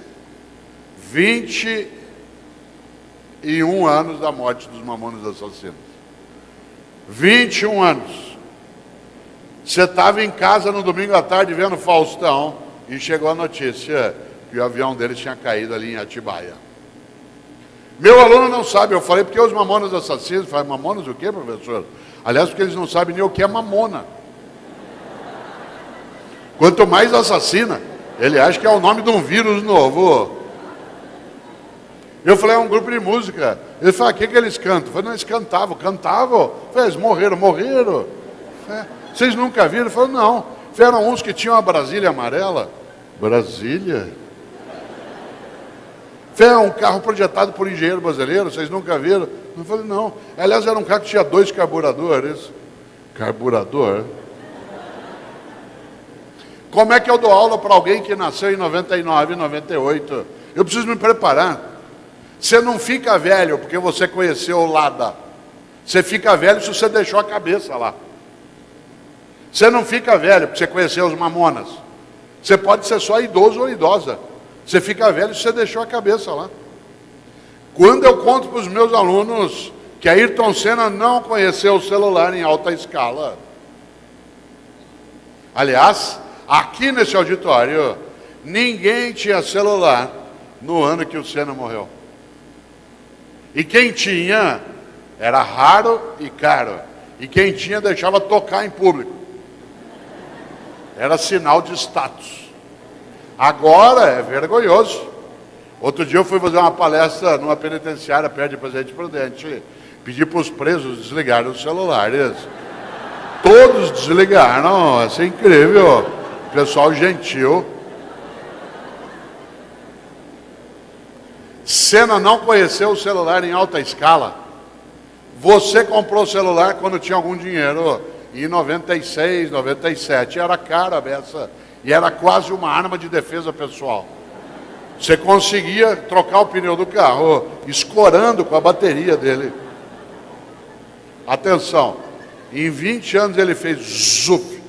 21 anos da morte dos Mamonas Assassinos. 21 anos. Você estava em casa no domingo à tarde vendo Faustão e chegou a notícia que o avião deles tinha caído ali em Atibaia. Meu aluno não sabe, eu falei porque os Mamonas Assassinos. Eu falei, Mamonas o quê, professor? Aliás, porque eles não sabem nem o que é mamona. Quanto mais assassina, ele acha que é o nome de um vírus novo. Eu falei, é um grupo de música. Ele falou, o que eles cantam? Eu falei, não, eles cantavam. Eu falei, eles morreram. Vocês nunca viram? Ele falou, não. Eram uns que tinham a Brasília amarela. Brasília? Foi um carro projetado por engenheiro brasileiro, vocês nunca viram? Eu falei, não. Aliás, era um carro que tinha 2 carburadores. Carburador? Como é que eu dou aula para alguém que nasceu em 99, 98? Eu preciso me preparar. Você não fica velho porque você conheceu o Lada. Você fica velho se você deixou a cabeça lá. Você não fica velho porque você conheceu os Mamonas. Você pode ser só idoso ou idosa. Você fica velho se você deixou a cabeça lá. Quando eu conto para os meus alunos que Ayrton Senna não conheceu o celular em alta escala. Aliás, aqui nesse auditório, ninguém tinha celular no ano que o Senna morreu. E quem tinha, era raro e caro. E quem tinha, deixava tocar em público. Era sinal de status. Agora é vergonhoso. Outro dia eu fui fazer uma palestra numa penitenciária perto de Presidente Prudente. Pedi para os presos desligarem os celulares. Todos desligaram, isso é incrível. Pessoal gentil. Senna não conheceu o celular em alta escala. Você comprou o celular quando tinha algum dinheiro. Em 96, 97, era cara a beça. E era quase uma arma de defesa pessoal. Você conseguia trocar o pneu do carro, escorando com a bateria dele. Atenção, em 20 anos ele fez zuf.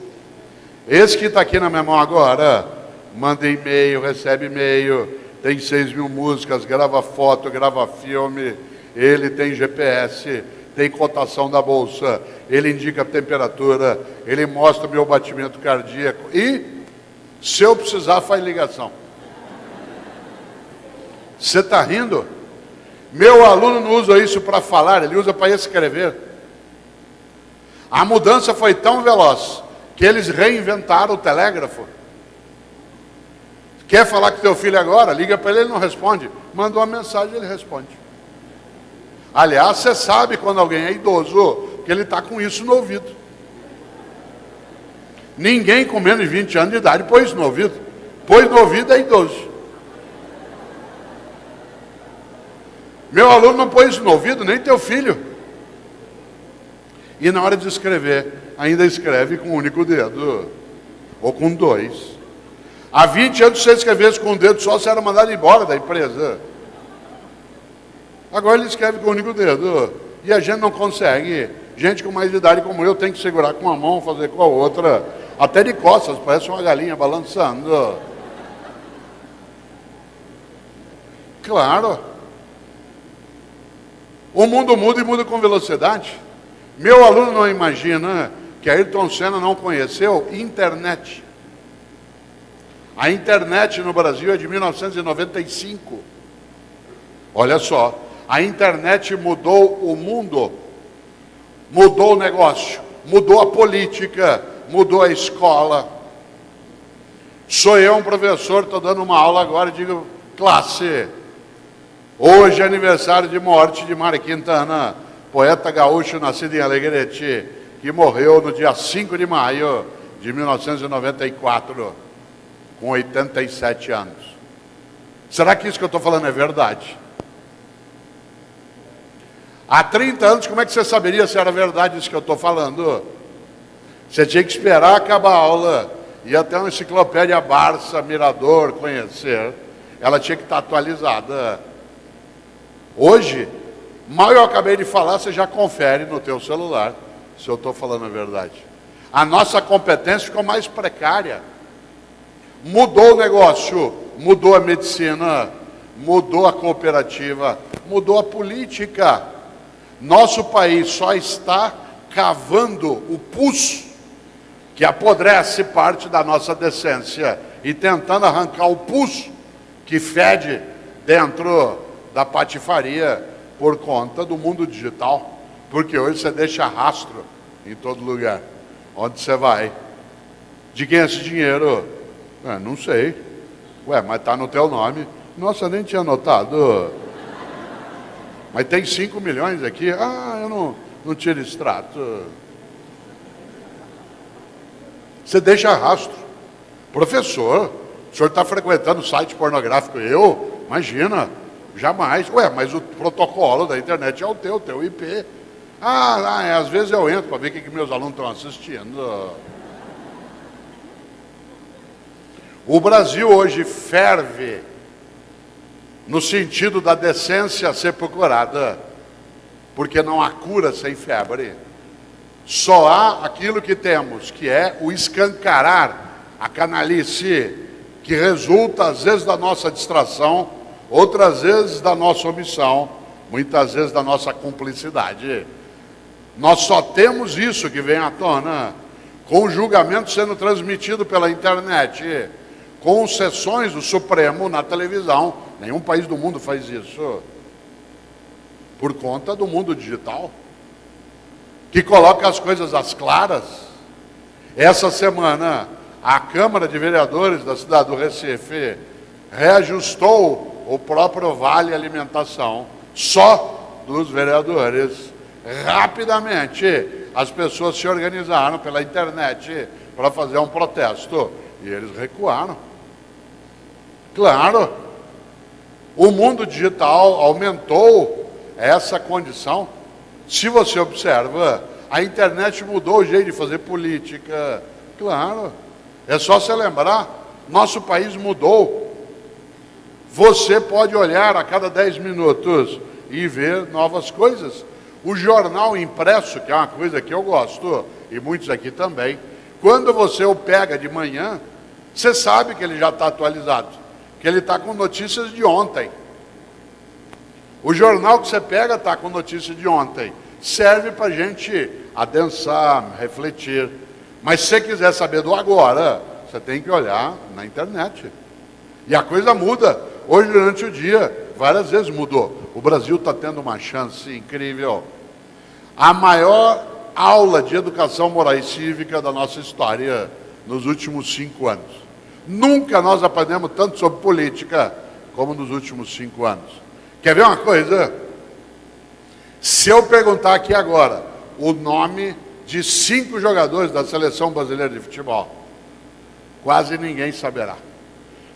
Esse que está aqui na minha mão agora, manda e-mail, recebe e-mail, tem 6.000 músicas, grava foto, grava filme, ele tem GPS, tem cotação da bolsa, ele indica a temperatura, ele mostra meu batimento cardíaco e... se eu precisar, faz ligação. Você está rindo? Meu aluno não usa isso para falar, ele usa para escrever. A mudança foi tão veloz que eles reinventaram o telégrafo. Quer falar com teu filho agora? Liga para ele não responde. Manda uma mensagem, ele responde. Aliás, você sabe quando alguém é idoso, que ele está com isso no ouvido. Ninguém com menos de 20 anos de idade pôs isso no ouvido. Pôs no ouvido é idoso. Meu aluno não pôs isso no ouvido, nem teu filho. E na hora de escrever, ainda escreve com um único dedo. Ou com 2. Há 20 anos, se você escrevesse com um dedo só, você era mandado embora da empresa. Agora ele escreve com um único dedo. E a gente não consegue. Gente com mais idade como eu tem que segurar com uma mão, fazer com a outra. Até de costas, parece uma galinha balançando. Claro. O mundo muda e muda com velocidade. Meu aluno não imagina que Ayrton Senna não conheceu internet. A internet no Brasil é de 1995. Olha só, a internet mudou o mundo, mudou o negócio, mudou a política, mudou a escola. Sou eu um professor, estou dando uma aula agora e digo, classe, hoje é aniversário de morte de Mário Quintana, poeta gaúcho nascido em Alegrete, que morreu no dia 5 de maio de 1994, com 87 anos. Será que isso que eu estou falando é verdade? Há 30 anos, como é que você saberia se era verdade isso que eu estou falando? Você tinha que esperar acabar a aula, ir até uma enciclopédia Barça, Mirador, conhecer. Ela tinha que estar atualizada. Hoje, mal eu acabei de falar, você já confere no teu celular se eu estou falando a verdade. A nossa competência ficou mais precária. Mudou o negócio, mudou a medicina, mudou a cooperativa, mudou a política. Nosso país só está cavando o pulso que apodrece parte da nossa decência e tentando arrancar o pulso que fede dentro da patifaria por conta do mundo digital, porque hoje você deixa rastro em todo lugar. Onde você vai? De quem é esse dinheiro? Não sei. Ué, mas está no teu nome. Nossa, nem tinha notado. Mas tem 5 milhões aqui. Eu não tiro extrato. Você deixa rastro. Professor, o senhor está frequentando site pornográfico? Eu? Imagina, jamais. Ué, mas o protocolo da internet é o teu IP. Às vezes eu entro para ver o que meus alunos estão assistindo. O Brasil hoje ferve no sentido da decência ser procurada, porque não há cura sem febre. Só há aquilo que temos, que é o escancarar a canalice, que resulta às vezes da nossa distração, outras vezes da nossa omissão, muitas vezes da nossa cumplicidade. Nós só temos isso que vem à tona, com o julgamento sendo transmitido pela internet, com sessões do Supremo na televisão. Nenhum país do mundo faz isso. Por conta do mundo digital, que coloca as coisas às claras. Essa semana, a Câmara de Vereadores da cidade do Recife reajustou o próprio Vale Alimentação, só dos vereadores. Rapidamente, as pessoas se organizaram pela internet para fazer um protesto, e eles recuaram. Claro, o mundo digital aumentou essa condição. Se você observa, a internet mudou o jeito de fazer política. Claro, é só você lembrar, nosso país mudou. Você pode olhar a cada 10 minutos e ver novas coisas. O jornal impresso, que é uma coisa que eu gosto, e muitos aqui também, quando você o pega de manhã, você sabe que ele já está atualizado, que ele está com notícias de ontem. O jornal que você pega está com notícias de ontem. Serve para a gente adensar, refletir. Mas se você quiser saber do agora, você tem que olhar na internet. E a coisa muda. Hoje, durante o dia, várias vezes mudou. O Brasil está tendo uma chance incrível. A maior aula de educação moral e cívica da nossa história nos últimos 5 anos. Nunca nós aprendemos tanto sobre política como nos últimos 5 anos. Quer ver uma coisa? Se eu perguntar aqui agora o nome de 5 jogadores da Seleção Brasileira de Futebol, quase ninguém saberá.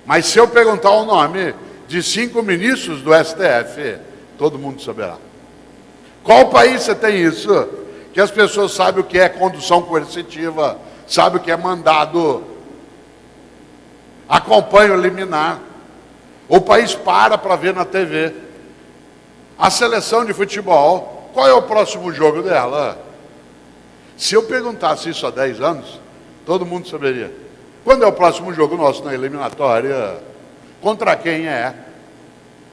Mas se eu perguntar o nome de 5 ministros do STF, todo mundo saberá. Qual país você tem isso? Que as pessoas sabem o que é condução coercitiva, sabem o que é mandado, acompanham o liminar. O país para ver na TV. A seleção de futebol, qual é o próximo jogo dela? Se eu perguntasse isso há 10 anos, todo mundo saberia. Quando é o próximo jogo nosso na eliminatória? Contra quem é?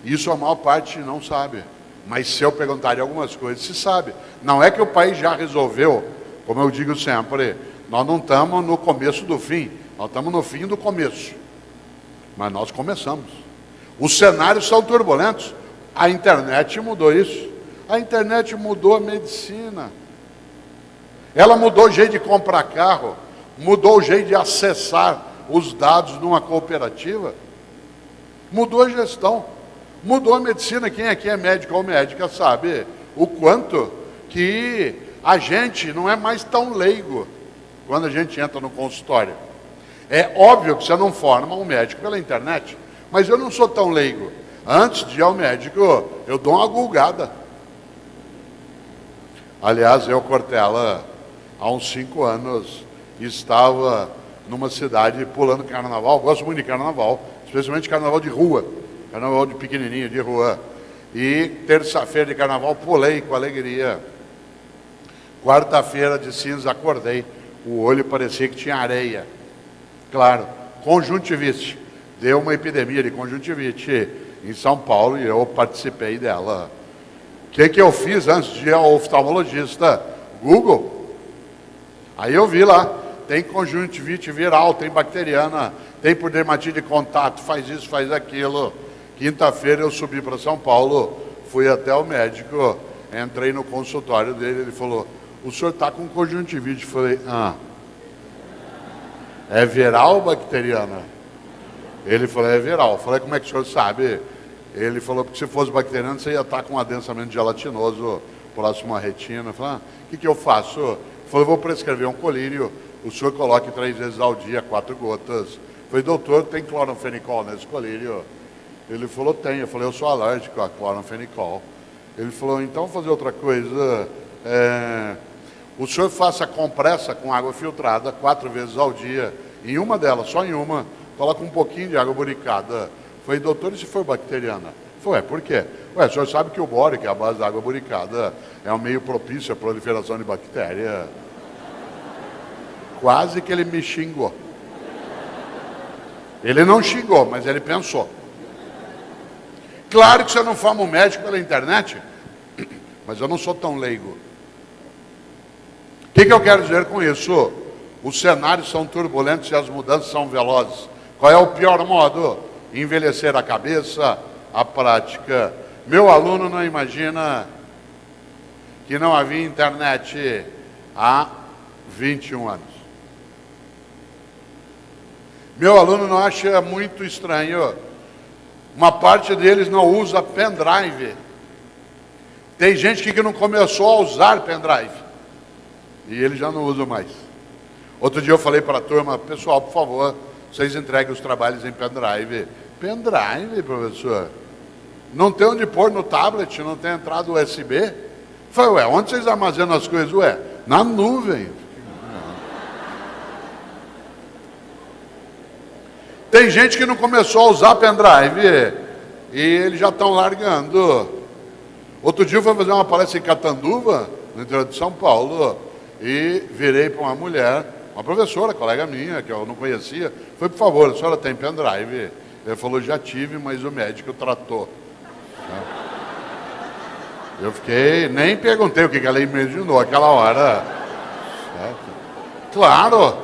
Isso a maior parte não sabe. Mas se eu perguntar algumas coisas, se sabe. Não é que o país já resolveu, como eu digo sempre, nós não estamos no começo do fim, nós estamos no fim do começo. Mas nós começamos. Os cenários são turbulentos. A internet mudou isso. A internet mudou a medicina. Ela mudou o jeito de comprar carro, mudou o jeito de acessar os dados numa cooperativa, mudou a gestão, mudou a medicina. Quem aqui é médico ou médica sabe o quanto que a gente não é mais tão leigo quando a gente entra no consultório. É óbvio que você não forma um médico pela internet, mas eu não sou tão leigo. Antes de ir ao médico, eu dou uma gulgada. Aliás, eu, Cortella, há uns 5 anos, estava numa cidade pulando carnaval. Gosto muito de carnaval, especialmente carnaval de rua, carnaval de pequenininho, de rua. E terça-feira de carnaval pulei com alegria. Quarta-feira de cinza acordei, o olho parecia que tinha areia. Claro, conjuntivite. Deu uma epidemia de conjuntivite em São Paulo e eu participei dela. O que eu fiz antes de ir ao oftalmologista? Google. Aí eu vi lá, tem conjuntivite viral, tem bacteriana, tem por dermatite de contato, faz isso, faz aquilo. Quinta-feira eu subi para São Paulo, fui até o médico, entrei no consultório dele, ele falou, o senhor está com conjuntivite. Eu falei, é viral ou bacteriana? Ele falou, é viral. Eu falei, como é que o senhor sabe? Ele falou, porque se fosse bacteriano, você ia estar com um adensamento gelatinoso próximo à retina. Eu falei, o que eu faço? Ele falou, eu vou prescrever um colírio, o senhor coloque 3 vezes ao dia, 4 gotas. Eu falei, doutor, tem cloranfenicol nesse colírio? Ele falou, tem. Eu falei, eu sou alérgico a cloranfenicol. Ele falou, então vou fazer outra coisa. O senhor faça compressa com água filtrada 4 vezes ao dia. Em uma delas, só em uma, coloca um pouquinho de água boricada. Eu falei, doutor, e se for bacteriana? Ele falou, por quê? O senhor sabe que o boro, que é a base da água boricada, é um meio propício à proliferação de bactéria. Quase que ele me xingou. Ele não xingou, mas ele pensou. Claro que você não forma um médico pela internet, mas eu não sou tão leigo. O que eu quero dizer com isso? Os cenários são turbulentos e as mudanças são velozes. Qual é o pior modo? Envelhecer a cabeça, a prática. Meu aluno não imagina que não havia internet há 21 anos. Meu aluno não acha muito estranho. Uma parte deles não usa pendrive. Tem gente que não começou a usar pendrive. E ele já não usa mais. Outro dia eu falei para a turma, pessoal, por favor, vocês entreguem os trabalhos em pendrive. Pendrive, professor? Não tem onde pôr no tablet, não tem entrada USB? Eu falei, onde vocês armazenam as coisas? Na nuvem. Tem gente que não começou a usar pendrive e eles já estão largando. Outro dia eu fui fazer uma palestra em Catanduva, no interior de São Paulo, e virei para uma mulher, uma professora, colega minha, que eu não conhecia, foi, por favor, a senhora tem pendrive? Ele falou, já tive, mas o médico tratou. Eu fiquei, nem perguntei o que ela imaginou aquela hora. Certo? Claro,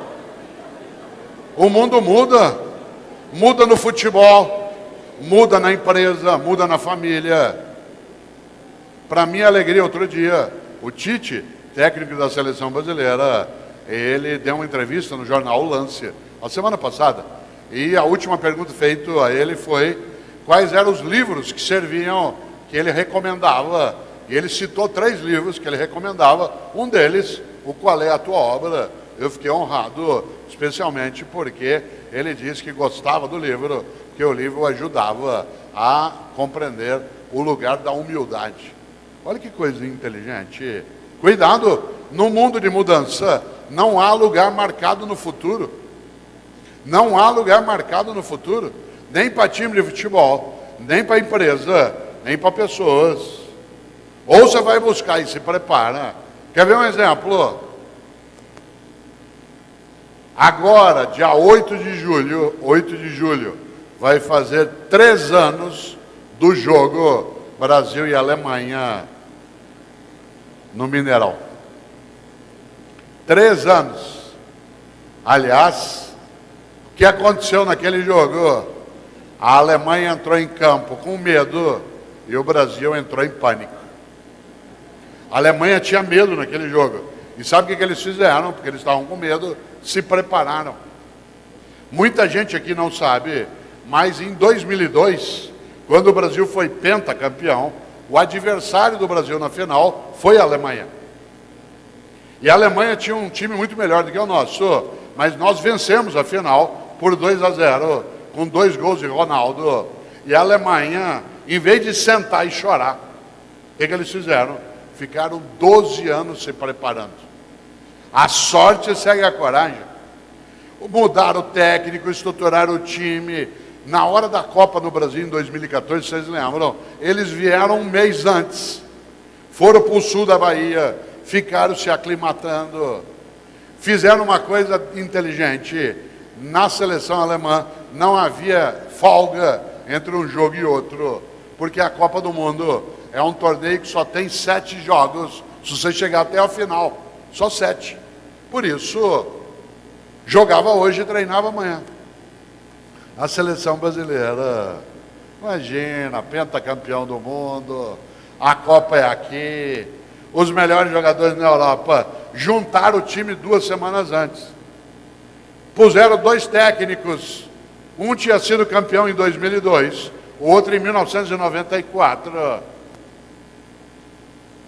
o mundo muda. Muda no futebol, muda na empresa, muda na família. Para minha alegria, outro dia, o Tite, técnico da seleção brasileira, ele deu uma entrevista no jornal O Lance, a semana passada, e a última pergunta feita a ele foi quais eram os livros que serviam, que ele recomendava. E ele citou 3 livros que ele recomendava, um deles, o Qual é a Tua Obra? Eu fiquei honrado, especialmente porque ele disse que gostava do livro, que o livro o ajudava a compreender o lugar da humildade. Olha que coisa inteligente. Cuidado, no mundo de mudança, não há lugar marcado no futuro. Não há lugar marcado no futuro, nem para time de futebol, nem para empresa, nem para pessoas. Ou você vai buscar e se prepara. Quer ver um exemplo? Agora, dia 8 de julho, vai fazer 3 anos do jogo Brasil e Alemanha no Mineirão. 3 anos. Aliás, o que aconteceu naquele jogo? A Alemanha entrou em campo com medo e o Brasil entrou em pânico. A Alemanha tinha medo naquele jogo. E sabe o que eles fizeram? Porque eles estavam com medo, se prepararam. Muita gente aqui não sabe, mas em 2002, quando o Brasil foi pentacampeão, o adversário do Brasil na final foi a Alemanha. E a Alemanha tinha um time muito melhor do que o nosso, mas nós vencemos a final por 2-0, com 2 gols de Ronaldo. E a Alemanha, em vez de sentar e chorar, o que eles fizeram? Ficaram 12 anos se preparando. A sorte segue a coragem. Mudaram o técnico, estruturaram o time. Na hora da Copa no Brasil, em 2014, vocês lembram? Eles vieram um mês antes. Foram para o sul da Bahia, ficaram se aclimatando. Fizeram uma coisa inteligente. Na seleção alemã não havia folga entre um jogo e outro, porque a Copa do Mundo é um torneio que só tem 7 jogos. Se você chegar até a final, só 7. Por isso, Jogava hoje e treinava amanhã. A seleção brasileira, imagina, pentacampeão do mundo, a Copa é aqui, os melhores jogadores na Europa juntaram o time 2 semanas antes. Puseram 2 técnicos, um tinha sido campeão em 2002, o outro em 1994.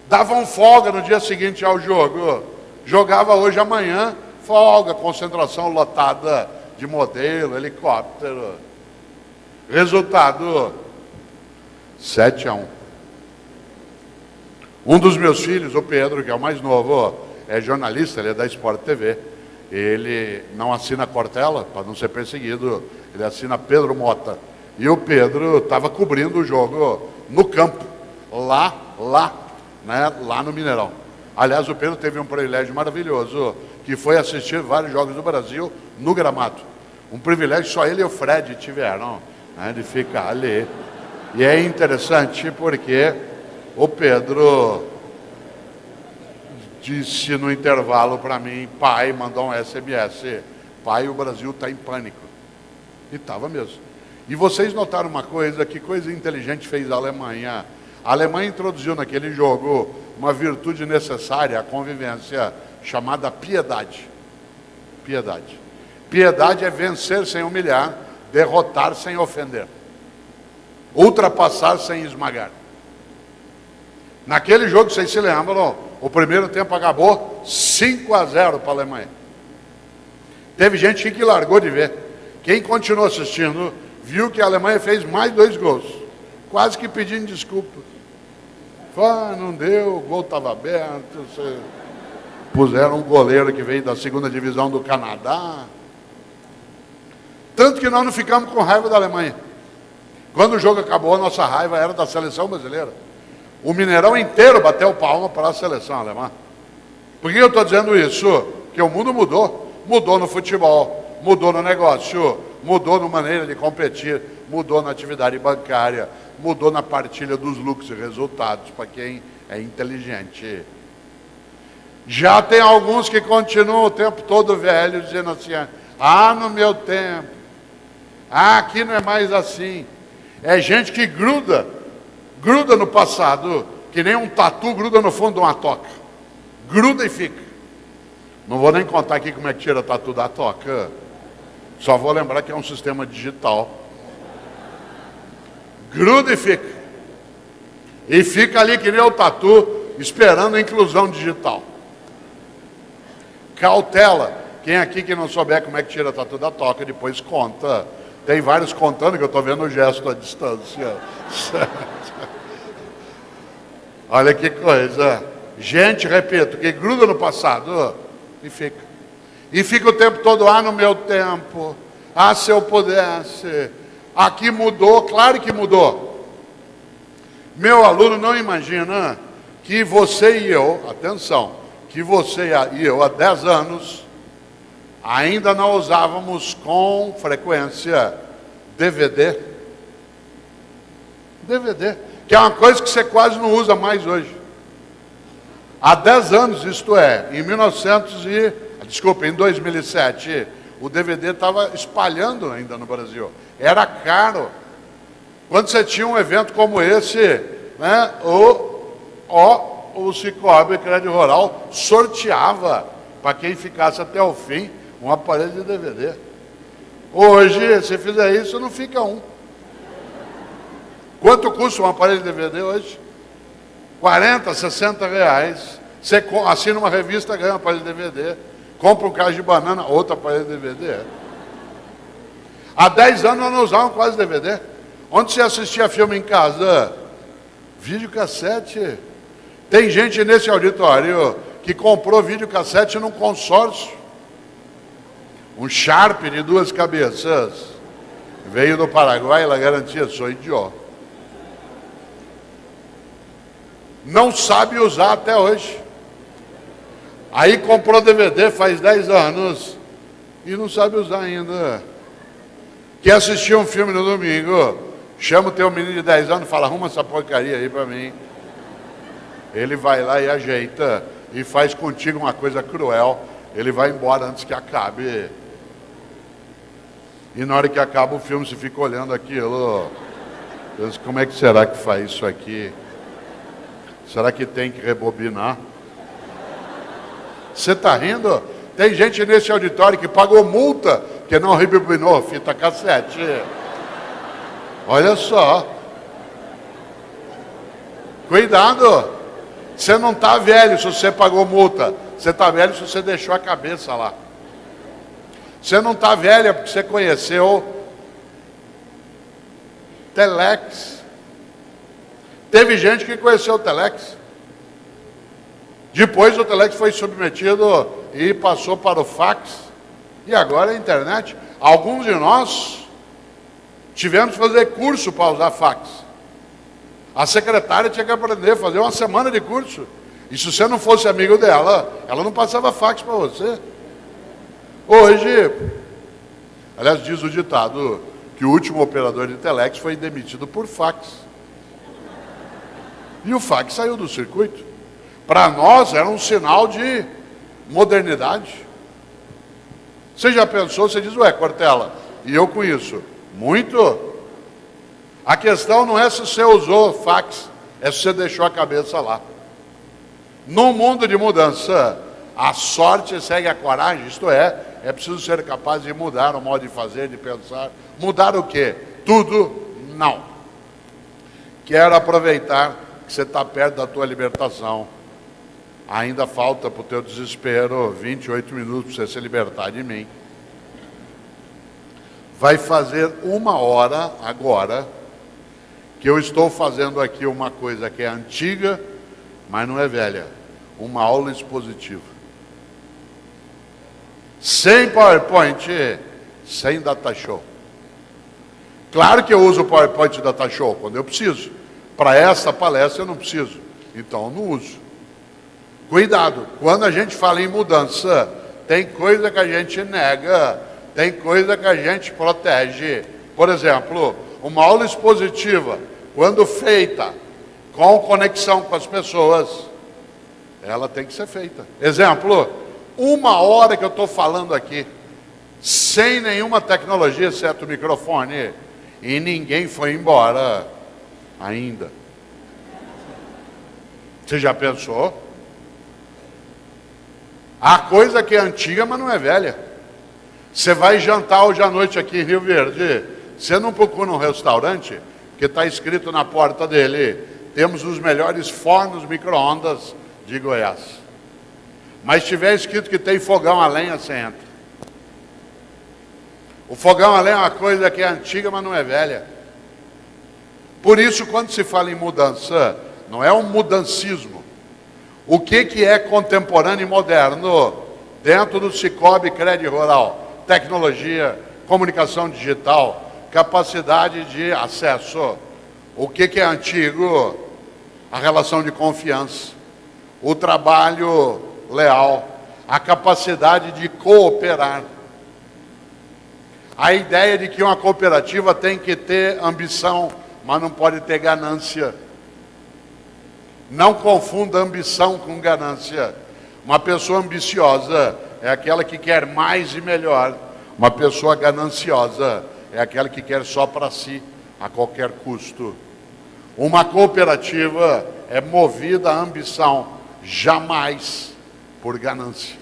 Davam folga no dia seguinte ao jogo, jogava hoje amanhã, folga, concentração lotada de modelo, helicóptero. Resultado, 7-1. Um dos meus filhos, o Pedro, que é o mais novo, é jornalista, ele é da Sport TV. Ele não assina Cortella, para não ser perseguido, ele assina Pedro Mota. E o Pedro estava cobrindo o jogo no campo, lá no Mineirão. Aliás, o Pedro teve um privilégio maravilhoso, que foi assistir vários jogos do Brasil no gramado. Um privilégio só ele e o Fred tiveram, né, de ficar ali. E é interessante porque o Pedro disse no intervalo para mim, pai, mandou um SMS, pai, o Brasil está em pânico. E estava mesmo. E vocês notaram uma coisa, que coisa inteligente fez a Alemanha. A Alemanha introduziu naquele jogo uma virtude necessária, a convivência, chamada piedade. Piedade. Piedade é vencer sem humilhar, derrotar sem ofender, ultrapassar sem esmagar. Naquele jogo, vocês se lembram, o primeiro tempo acabou 5-0 para a Alemanha. Teve gente que largou de ver. Quem continuou assistindo, viu que a Alemanha fez mais 2 gols, quase que pedindo desculpas. Não deu, o gol estava aberto. Puseram um goleiro que veio da 2ª divisão do Canadá. Tanto que nós não ficamos com raiva da Alemanha. Quando o jogo acabou, a nossa raiva era da seleção brasileira. O Mineirão inteiro bateu palma para a seleção alemã. Por que eu estou dizendo isso? Porque o mundo mudou. Mudou no futebol, mudou no negócio, mudou na maneira de competir, mudou na atividade bancária, mudou na partilha dos lucros e resultados para quem é inteligente. Já tem alguns que continuam o tempo todo velho, dizendo assim, no meu tempo, aqui não é mais assim. É gente que gruda no passado, que nem um tatu gruda no fundo de uma toca. Gruda e fica. Não vou nem contar aqui como é que tira tatu da toca. Só vou lembrar que é um sistema digital. Gruda e fica. E fica ali que nem o tatu, esperando a inclusão digital. Cautela. Quem aqui que não souber como é que tira tatu da toca, depois conta. Tem vários contando, que eu estou vendo o gesto à distância. Olha que coisa. Gente, repito, que gruda no passado e fica. E fica o tempo todo, no meu tempo. Se eu pudesse. Aqui mudou, claro que mudou. Meu aluno não imagina que você e eu, atenção, que você e eu há 10 anos ainda não usávamos com frequência DVD. DVD, que é uma coisa que você quase não usa mais hoje. Há 10 anos, isto é, em 2007, o DVD estava espalhando ainda no Brasil. Era caro. Quando você tinha um evento como esse, né, o Cicobi Crédito Rural sorteava para quem ficasse até o fim um aparelho de DVD. Hoje, se fizer isso, não fica um. Quanto custa um aparelho de DVD hoje? 40, 60 reais. Você assina uma revista, ganha um aparelho de DVD. Compra um caixa de banana, outro aparelho de DVD. Há 10 anos nós não usávamos quase DVD. Onde você assistia filme em casa? Videocassete. Tem gente nesse auditório que comprou videocassete num consórcio. Um Sharp de 2 cabeças. Veio do Paraguai, ela garantia, sou idiota. Não sabe usar até hoje. Aí comprou DVD faz 10 anos e não sabe usar ainda. Quer assistir um filme no domingo, chama o teu menino de 10 anos e fala, arruma essa porcaria aí para mim. Ele vai lá e ajeita e faz contigo uma coisa cruel. Ele vai embora antes que acabe. E na hora que acaba o filme, você fica olhando aquilo. Pensa, como é que será que faz isso aqui? Será que tem que rebobinar? Você está rindo? Tem gente nesse auditório que pagou multa, que não rebobinou fita cassete. Olha só. Cuidado. Você não está velho se você pagou multa. Você está velho se você deixou a cabeça lá. Você não está velha porque você conheceu Telex. Teve gente que conheceu o Telex. Depois o Telex foi submetido e passou para o fax. E agora a internet. Alguns de nós tivemos que fazer curso para usar fax. A secretária tinha que aprender a fazer uma semana de curso. E se você não fosse amigo dela, ela não passava fax para você. Hoje, aliás, diz o ditado que o último operador de telex foi demitido por fax. E o fax saiu do circuito. Para nós era um sinal de modernidade. Você já pensou, você diz, ué, Cortella, e eu com isso? Muito. A questão não é se você usou fax, é se você deixou a cabeça lá. No mundo de mudança, a sorte segue a coragem, isto é preciso ser capaz de mudar o modo de fazer, de pensar. Mudar o quê? Tudo? Não. Quero aproveitar que você está perto da tua libertação. Ainda falta para o teu desespero 28 minutos para você se libertar de mim. Vai fazer 1 hora agora que eu estou fazendo aqui uma coisa que é antiga, mas não é velha. Uma aula expositiva. Sem PowerPoint, sem DataShow. Claro que eu uso o PowerPoint e DataShow quando eu preciso. Para essa palestra eu não preciso. Então eu não uso. Cuidado, quando a gente fala em mudança, tem coisa que a gente nega, tem coisa que a gente protege. Por exemplo, uma aula expositiva, quando feita com conexão com as pessoas, ela tem que ser feita. Exemplo, 1 hora que eu estou falando aqui, sem nenhuma tecnologia, exceto o microfone, e ninguém foi embora ainda. Você já pensou? Há coisa que é antiga, mas não é velha. Você vai jantar hoje à noite aqui em Rio Verde, você não procura um restaurante, que está escrito na porta dele, temos os melhores fornos micro-ondas de Goiás. Mas se tiver escrito que tem fogão a lenha, você entra. O fogão a lenha é uma coisa que é antiga, mas não é velha. Por isso, quando se fala em mudança, não é um mudancismo. O que é contemporâneo e moderno dentro do Cicobi Crédito Rural? Tecnologia, comunicação digital, capacidade de acesso. O que é antigo? A relação de confiança, o trabalho leal, a capacidade de cooperar. A ideia de que uma cooperativa tem que ter ambição, mas não pode ter ganância. Não confunda ambição com ganância. Uma pessoa ambiciosa é aquela que quer mais e melhor. Uma pessoa gananciosa é aquela que quer só para si, a qualquer custo. Uma cooperativa é movida à ambição, jamais por ganância.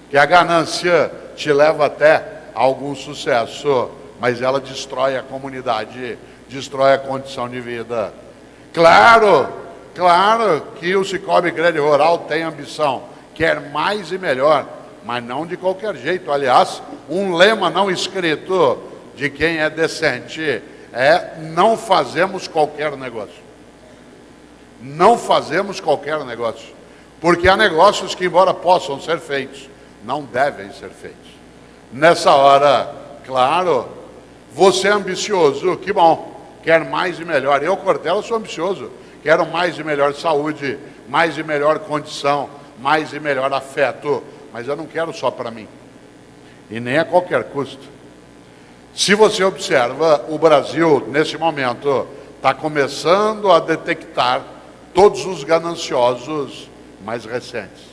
Que a ganância te leva até a algum sucesso, mas ela destrói a comunidade, destrói a condição de vida. Claro que o Cicobi Crédito Rural tem ambição, quer mais e melhor, mas não de qualquer jeito. Aliás, um lema não escrito de quem é decente é: não fazemos qualquer negócio. Não fazemos qualquer negócio. Porque há negócios que, embora possam ser feitos, não devem ser feitos. Nessa hora, claro, você é ambicioso, que bom, quer mais e melhor. Eu, Cortella, sou ambicioso, quero mais e melhor saúde, mais e melhor condição, mais e melhor afeto, mas eu não quero só para mim, e nem a qualquer custo. Se você observa, o Brasil, nesse momento, está começando a detectar todos os gananciosos mais recentes.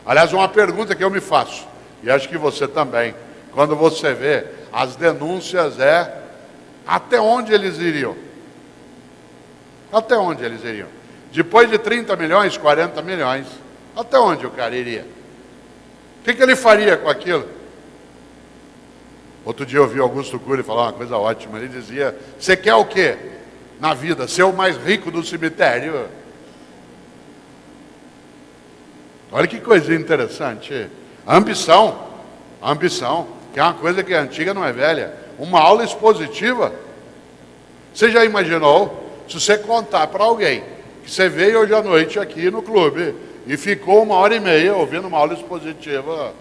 Aliás, uma pergunta que eu me faço, e acho que você também, quando você vê as denúncias até onde eles iriam? Até onde eles iriam? Depois de 30 milhões, 40 milhões, até onde o cara iria? O que ele faria com aquilo? Outro dia eu ouvi Augusto Cury falar uma coisa ótima. Ele dizia: você quer o quê na vida? Ser o mais rico do cemitério? Olha que coisa interessante. A ambição, que é uma coisa que é antiga, não é velha. Uma aula expositiva. Você já imaginou, se você contar para alguém que você veio hoje à noite aqui no clube e ficou 1h30 ouvindo uma aula expositiva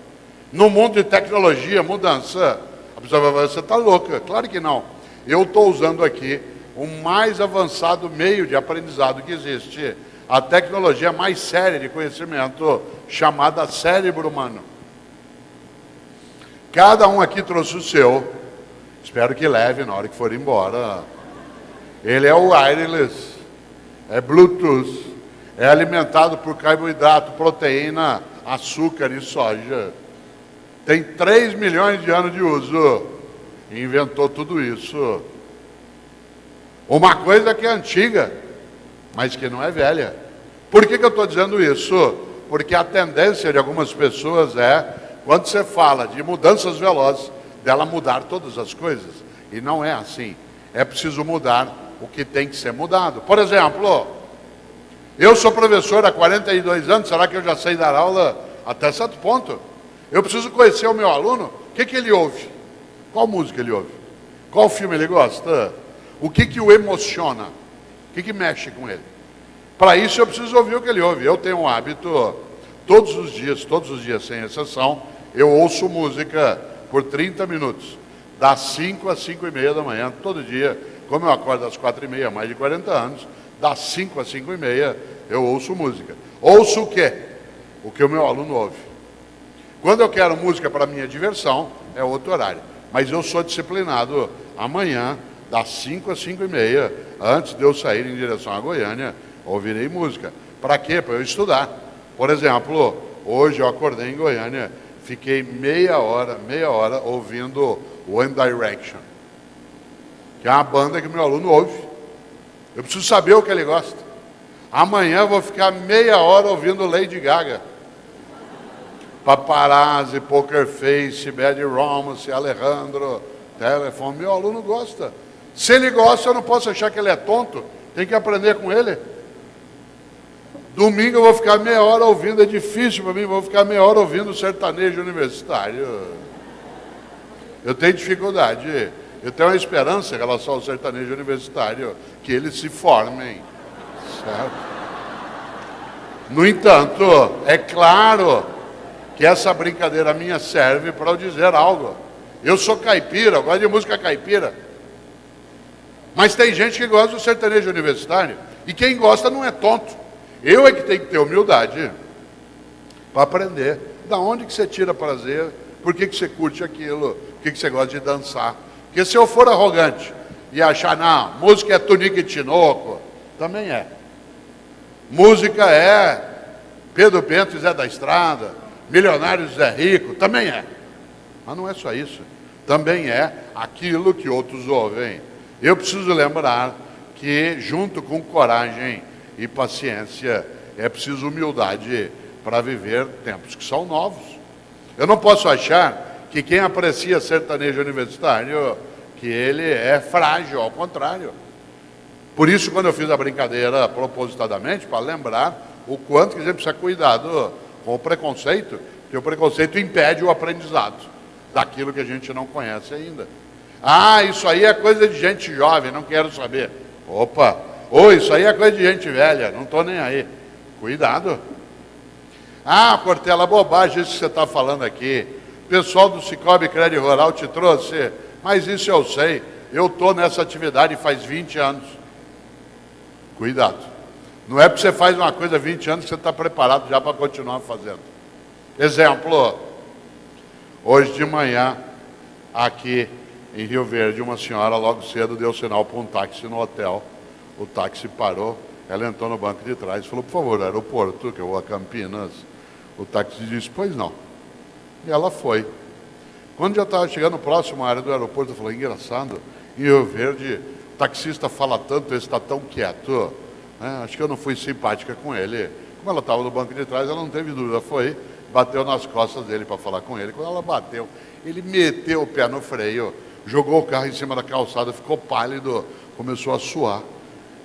no mundo de tecnologia, mudança, a pessoa vai falar: você está louca. Claro que não. Eu estou usando aqui o mais avançado meio de aprendizado que existe, a tecnologia mais séria de conhecimento, chamada cérebro humano. Cada um aqui trouxe o seu. Espero que leve na hora que for embora. Ele é wireless, é Bluetooth, é alimentado por carboidrato, proteína, açúcar e soja. Tem 3 milhões de anos de uso. Inventou tudo isso. Uma coisa que é antiga, mas que não é velha. Por que eu estou dizendo isso? Porque a tendência de algumas pessoas quando você fala de mudanças velozes, dela mudar todas as coisas. E não é assim. É preciso mudar o que tem que ser mudado. Por exemplo, eu sou professor há 42 anos, será que eu já sei dar aula até certo ponto? Eu preciso conhecer o meu aluno, o que ele ouve? Qual música ele ouve? Qual filme ele gosta? O que o emociona? O que mexe com ele? Para isso eu preciso ouvir o que ele ouve. Eu tenho um hábito, todos os dias, sem exceção, eu ouço música por 30 minutos, das 5 às 5h30 da manhã, todo dia. Como eu acordo às 4h30, há mais de 40 anos, das 5 às 5h30, eu ouço música. Ouço o quê? O que o meu aluno ouve. Quando eu quero música para minha diversão, é outro horário. Mas eu sou disciplinado. Amanhã, das 5 às 5h30, antes de eu sair em direção a Goiânia, ouvirei música. Para quê? Para eu estudar. Por exemplo, hoje eu acordei em Goiânia, fiquei meia hora ouvindo One Direction, que é uma banda que meu aluno ouve. Eu preciso saber o que ele gosta. Amanhã eu vou ficar meia hora ouvindo Lady Gaga, Paparazzi, Poker Face, Bad Romance, Alejandro, Telefone. Meu aluno gosta. Se ele gosta, eu não posso achar que ele é tonto. Tem que aprender com ele. Domingo eu vou ficar meia hora ouvindo, é difícil para mim, vou ficar meia hora ouvindo sertanejo universitário. Eu tenho dificuldade. Eu tenho uma esperança em relação ao sertanejo universitário, que eles se formem. Certo? No entanto, é claro que essa brincadeira minha serve para eu dizer algo. Eu sou caipira, eu gosto de música caipira. Mas tem gente que gosta do sertanejo universitário. E quem gosta não é tonto. Eu é que tenho que ter humildade para aprender. Da onde que você tira prazer? Por que você curte aquilo? Por que você gosta de dançar? Porque se eu for arrogante e achar, não, música é Tunico e Tinoco, também é. Música é Pedro Bento e Zé da Estrada, Milionário Zé Rico, também é. Mas não é só isso. Também é aquilo que outros ouvem. Eu preciso lembrar que, junto com coragem e paciência, é preciso humildade para viver tempos que são novos. Eu não posso achar que quem aprecia sertanejo universitário, que ele é frágil, ao contrário. Por isso, quando eu fiz a brincadeira propositadamente, para lembrar o quanto que a gente precisa cuidado com o preconceito, porque o preconceito impede o aprendizado daquilo que a gente não conhece ainda. Ah, isso aí é coisa de gente jovem, não quero saber. Opa, isso aí é coisa de gente velha, não estou nem aí. Cuidado. Ah, Cortella, bobagem isso que você está falando aqui. O pessoal do Cicobi Crédito Rural te trouxe, mas isso eu sei. Eu estou nessa atividade faz 20 anos. Cuidado. Não é porque você faz uma coisa há 20 anos que você está preparado já para continuar fazendo. Exemplo, hoje de manhã, aqui em Rio Verde, uma senhora logo cedo deu sinal para um táxi no hotel. O táxi parou, ela entrou no banco de trás e falou, por favor, aeroporto, que eu vou a Campinas. O táxi disse, pois não. E ela foi. Quando já estava chegando próximo à área do aeroporto, eu falei, engraçado, em Rio Verde, o taxista fala tanto, ele está tão quieto. Acho que eu não fui simpática com ele. Como ela estava no banco de trás, ela não teve dúvida, foi, bateu nas costas dele para falar com ele. Quando ela bateu, ele meteu o pé no freio, jogou o carro em cima da calçada, ficou pálido, começou a suar.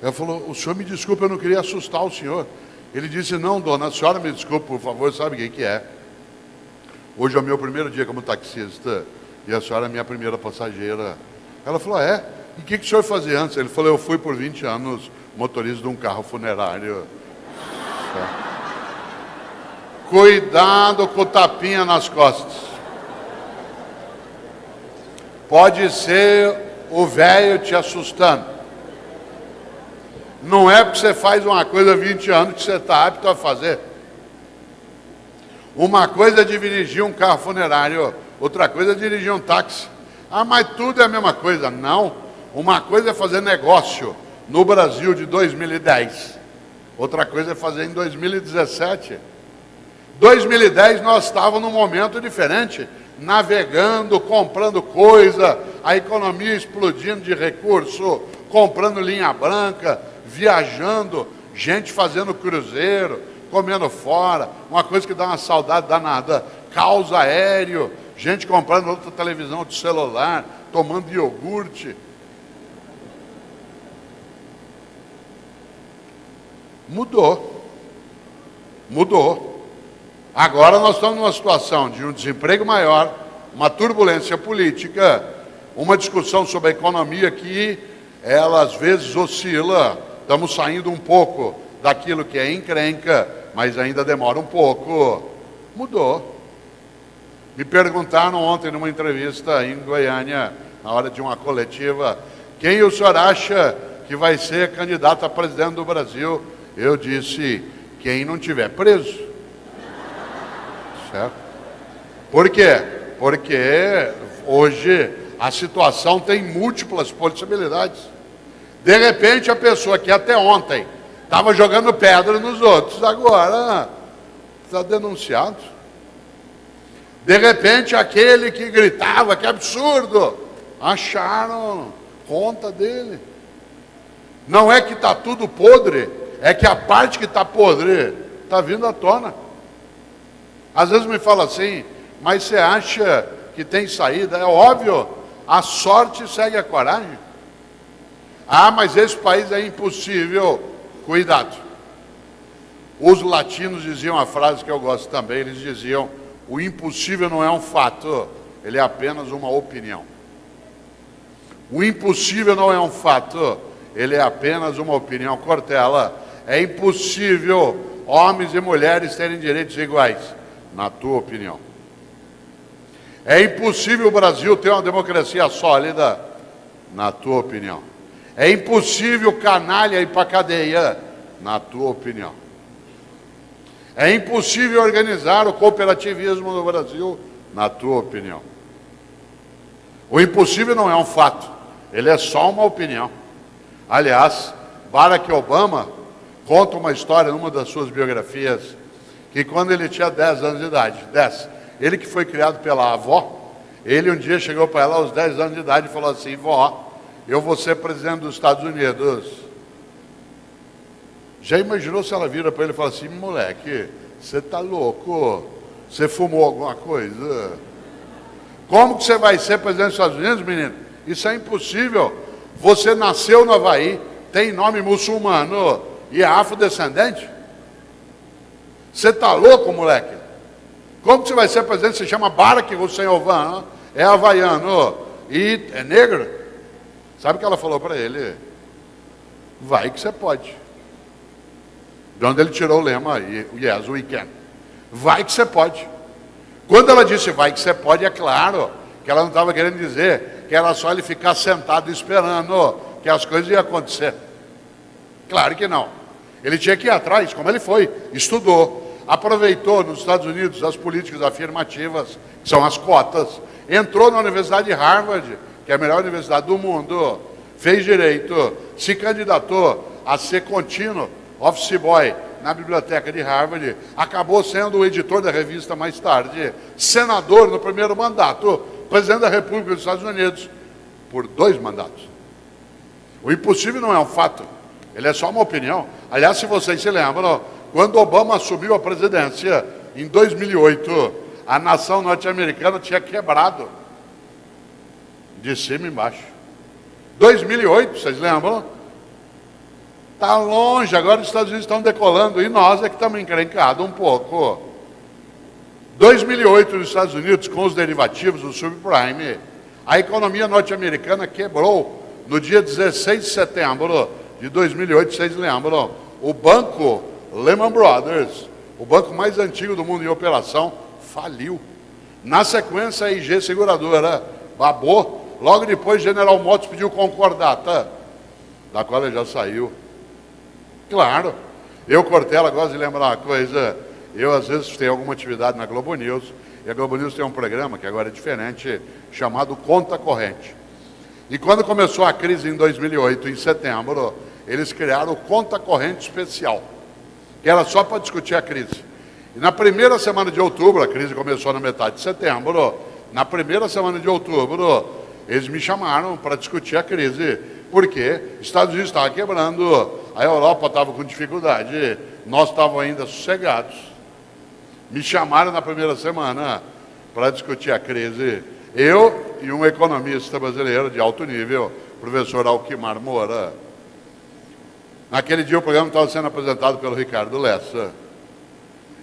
Ela falou, o senhor me desculpe, eu não queria assustar o senhor. Ele disse, não, dona, a senhora me desculpe, por favor, sabe quem que é? Hoje é o meu primeiro dia como taxista e a senhora é a minha primeira passageira. Ela falou, e o que o senhor fazia antes? Ele falou, eu fui por 20 anos motorista de um carro funerário. Cuidado com o tapinha nas costas. Pode ser o velho te assustando. Não é porque você faz uma coisa há 20 anos que você está apto a fazer. Uma coisa é dirigir um carro funerário, outra coisa é dirigir um táxi. Mas tudo é a mesma coisa. Não. Uma coisa é fazer negócio no Brasil de 2010. Outra coisa é fazer em 2017. 2010 nós estávamos num momento diferente, navegando, comprando coisa, a economia explodindo de recurso, comprando linha branca, viajando, gente fazendo cruzeiro, comendo fora, uma coisa que dá uma saudade danada, caos aéreo, gente comprando outra televisão de celular, tomando iogurte. Mudou. Agora nós estamos numa situação de um desemprego maior, uma turbulência política, uma discussão sobre a economia que ela às vezes oscila. Estamos saindo um pouco daquilo que é encrenca, mas ainda demora um pouco. Mudou. Me perguntaram ontem numa entrevista em Goiânia, na hora de uma coletiva, quem o senhor acha que vai ser candidato a presidente do Brasil? Eu disse, quem não tiver preso. Certo? Por quê? Porque hoje a situação tem múltiplas possibilidades. De repente a pessoa que até ontem estava jogando pedra nos outros, agora está denunciado. De repente aquele que gritava, que absurdo, acharam conta dele. Não é que está tudo podre, é que a parte que está podre está vindo à tona. Às vezes me fala assim, mas você acha que tem saída? É óbvio, a sorte segue a coragem. Mas esse país é impossível. Cuidado. Os latinos diziam a frase que eu gosto também, eles diziam, o impossível não é um fato, ele é apenas uma opinião. O impossível não é um fato, ele é apenas uma opinião. Cortella, é impossível homens e mulheres terem direitos iguais, na tua opinião. É impossível o Brasil ter uma democracia sólida, na tua opinião. É impossível canalha ir para a cadeia, na tua opinião. É impossível organizar o cooperativismo no Brasil, na tua opinião. O impossível não é um fato, ele é só uma opinião. Aliás, Barack Obama conta uma história numa das suas biografias, que quando ele tinha 10 anos de idade, 10, ele que foi criado pela avó, ele um dia chegou para ela aos 10 anos de idade e falou assim, vó, eu vou ser presidente dos Estados Unidos. Já imaginou se ela vira para ele e fala assim, moleque, você está louco? Você fumou alguma coisa? Como que você vai ser presidente dos Estados Unidos, menino? Isso é impossível. Você nasceu no Havaí, tem nome muçulmano e é afrodescendente? Você está louco, moleque? Como que você vai ser presidente? Você chama Barack Hussein Obama, é havaiano e é negro? Sabe o que ela falou para ele? Vai que você pode. De onde ele tirou o lema, yes, we can. Vai que você pode. Quando ela disse vai que você pode, é claro que ela não estava querendo dizer que era só ele ficar sentado esperando que as coisas iam acontecer. Claro que não. Ele tinha que ir atrás, como ele foi, estudou, aproveitou nos Estados Unidos as políticas afirmativas, que são as cotas, entrou na Universidade de Harvard, que é a melhor universidade do mundo, fez direito, se candidatou a ser contínuo, office boy, na biblioteca de Harvard, acabou sendo o editor da revista mais tarde, senador no primeiro mandato, presidente da República dos Estados Unidos por 2 mandatos. O impossível não é um fato, ele é só uma opinião. Aliás, se vocês se lembram, quando Obama assumiu a presidência em 2008, a nação norte-americana tinha quebrado de cima e embaixo. 2008, vocês lembram? Está longe, agora os Estados Unidos estão decolando e nós é que estamos encrencados um pouco. 2008 nos Estados Unidos, com os derivativos, o subprime, a economia norte-americana quebrou no dia 16 de setembro de 2008, vocês lembram? O banco Lehman Brothers, o banco mais antigo do mundo em operação, faliu. Na sequência, a IG Seguradora babou. Logo depois, General Motors pediu concordata, da qual ele já saiu. Claro, eu, Cortella, gosto de lembrar uma coisa. Eu, às vezes, tenho alguma atividade na Globo News, e a Globo News tem um programa, que agora é diferente, chamado Conta Corrente. E quando começou a crise em 2008, em setembro, eles criaram o Conta Corrente Especial, que era só para discutir a crise. E na primeira semana de outubro, a crise começou na metade de setembro, na primeira semana de outubro, eles me chamaram para discutir a crise, porque Estados Unidos estava quebrando, a Europa estava com dificuldade, nós estávamos ainda sossegados. Me chamaram na primeira semana para discutir a crise. Eu e um economista brasileiro de alto nível, professor Alquimar Moura. Naquele dia o programa estava sendo apresentado pelo Ricardo Lessa.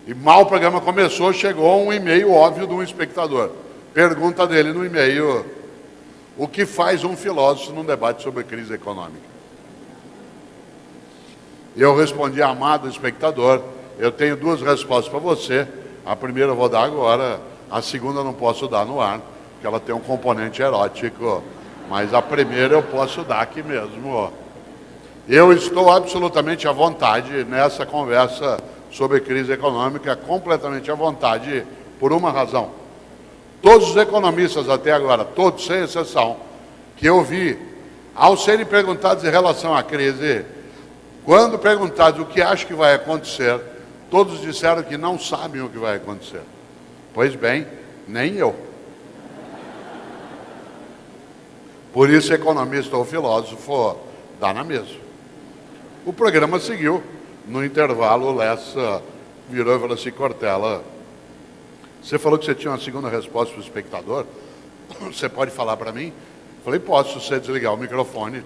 E mal o programa começou, chegou um e-mail óbvio de um espectador. Pergunta dele no e-mail: o que faz um filósofo num debate sobre crise econômica? Eu respondi: amado espectador, eu tenho 2 respostas para você. A primeira eu vou dar agora, a segunda eu não posso dar no ar, porque ela tem um componente erótico, mas a primeira eu posso dar aqui mesmo. Eu estou absolutamente à vontade nessa conversa sobre crise econômica, completamente à vontade, por uma razão. Todos os economistas até agora, todos sem exceção, que eu vi, ao serem perguntados em relação à crise, quando perguntados o que acham que vai acontecer, todos disseram que não sabem o que vai acontecer. Pois bem, nem eu. Por isso, economista ou filósofo, dá na mesma. O programa seguiu. No intervalo, o Lessa virou e falou assim: Cortella, você falou que você tinha uma segunda resposta para o espectador? Você pode falar para mim? Falei: posso, se você desligar o microfone.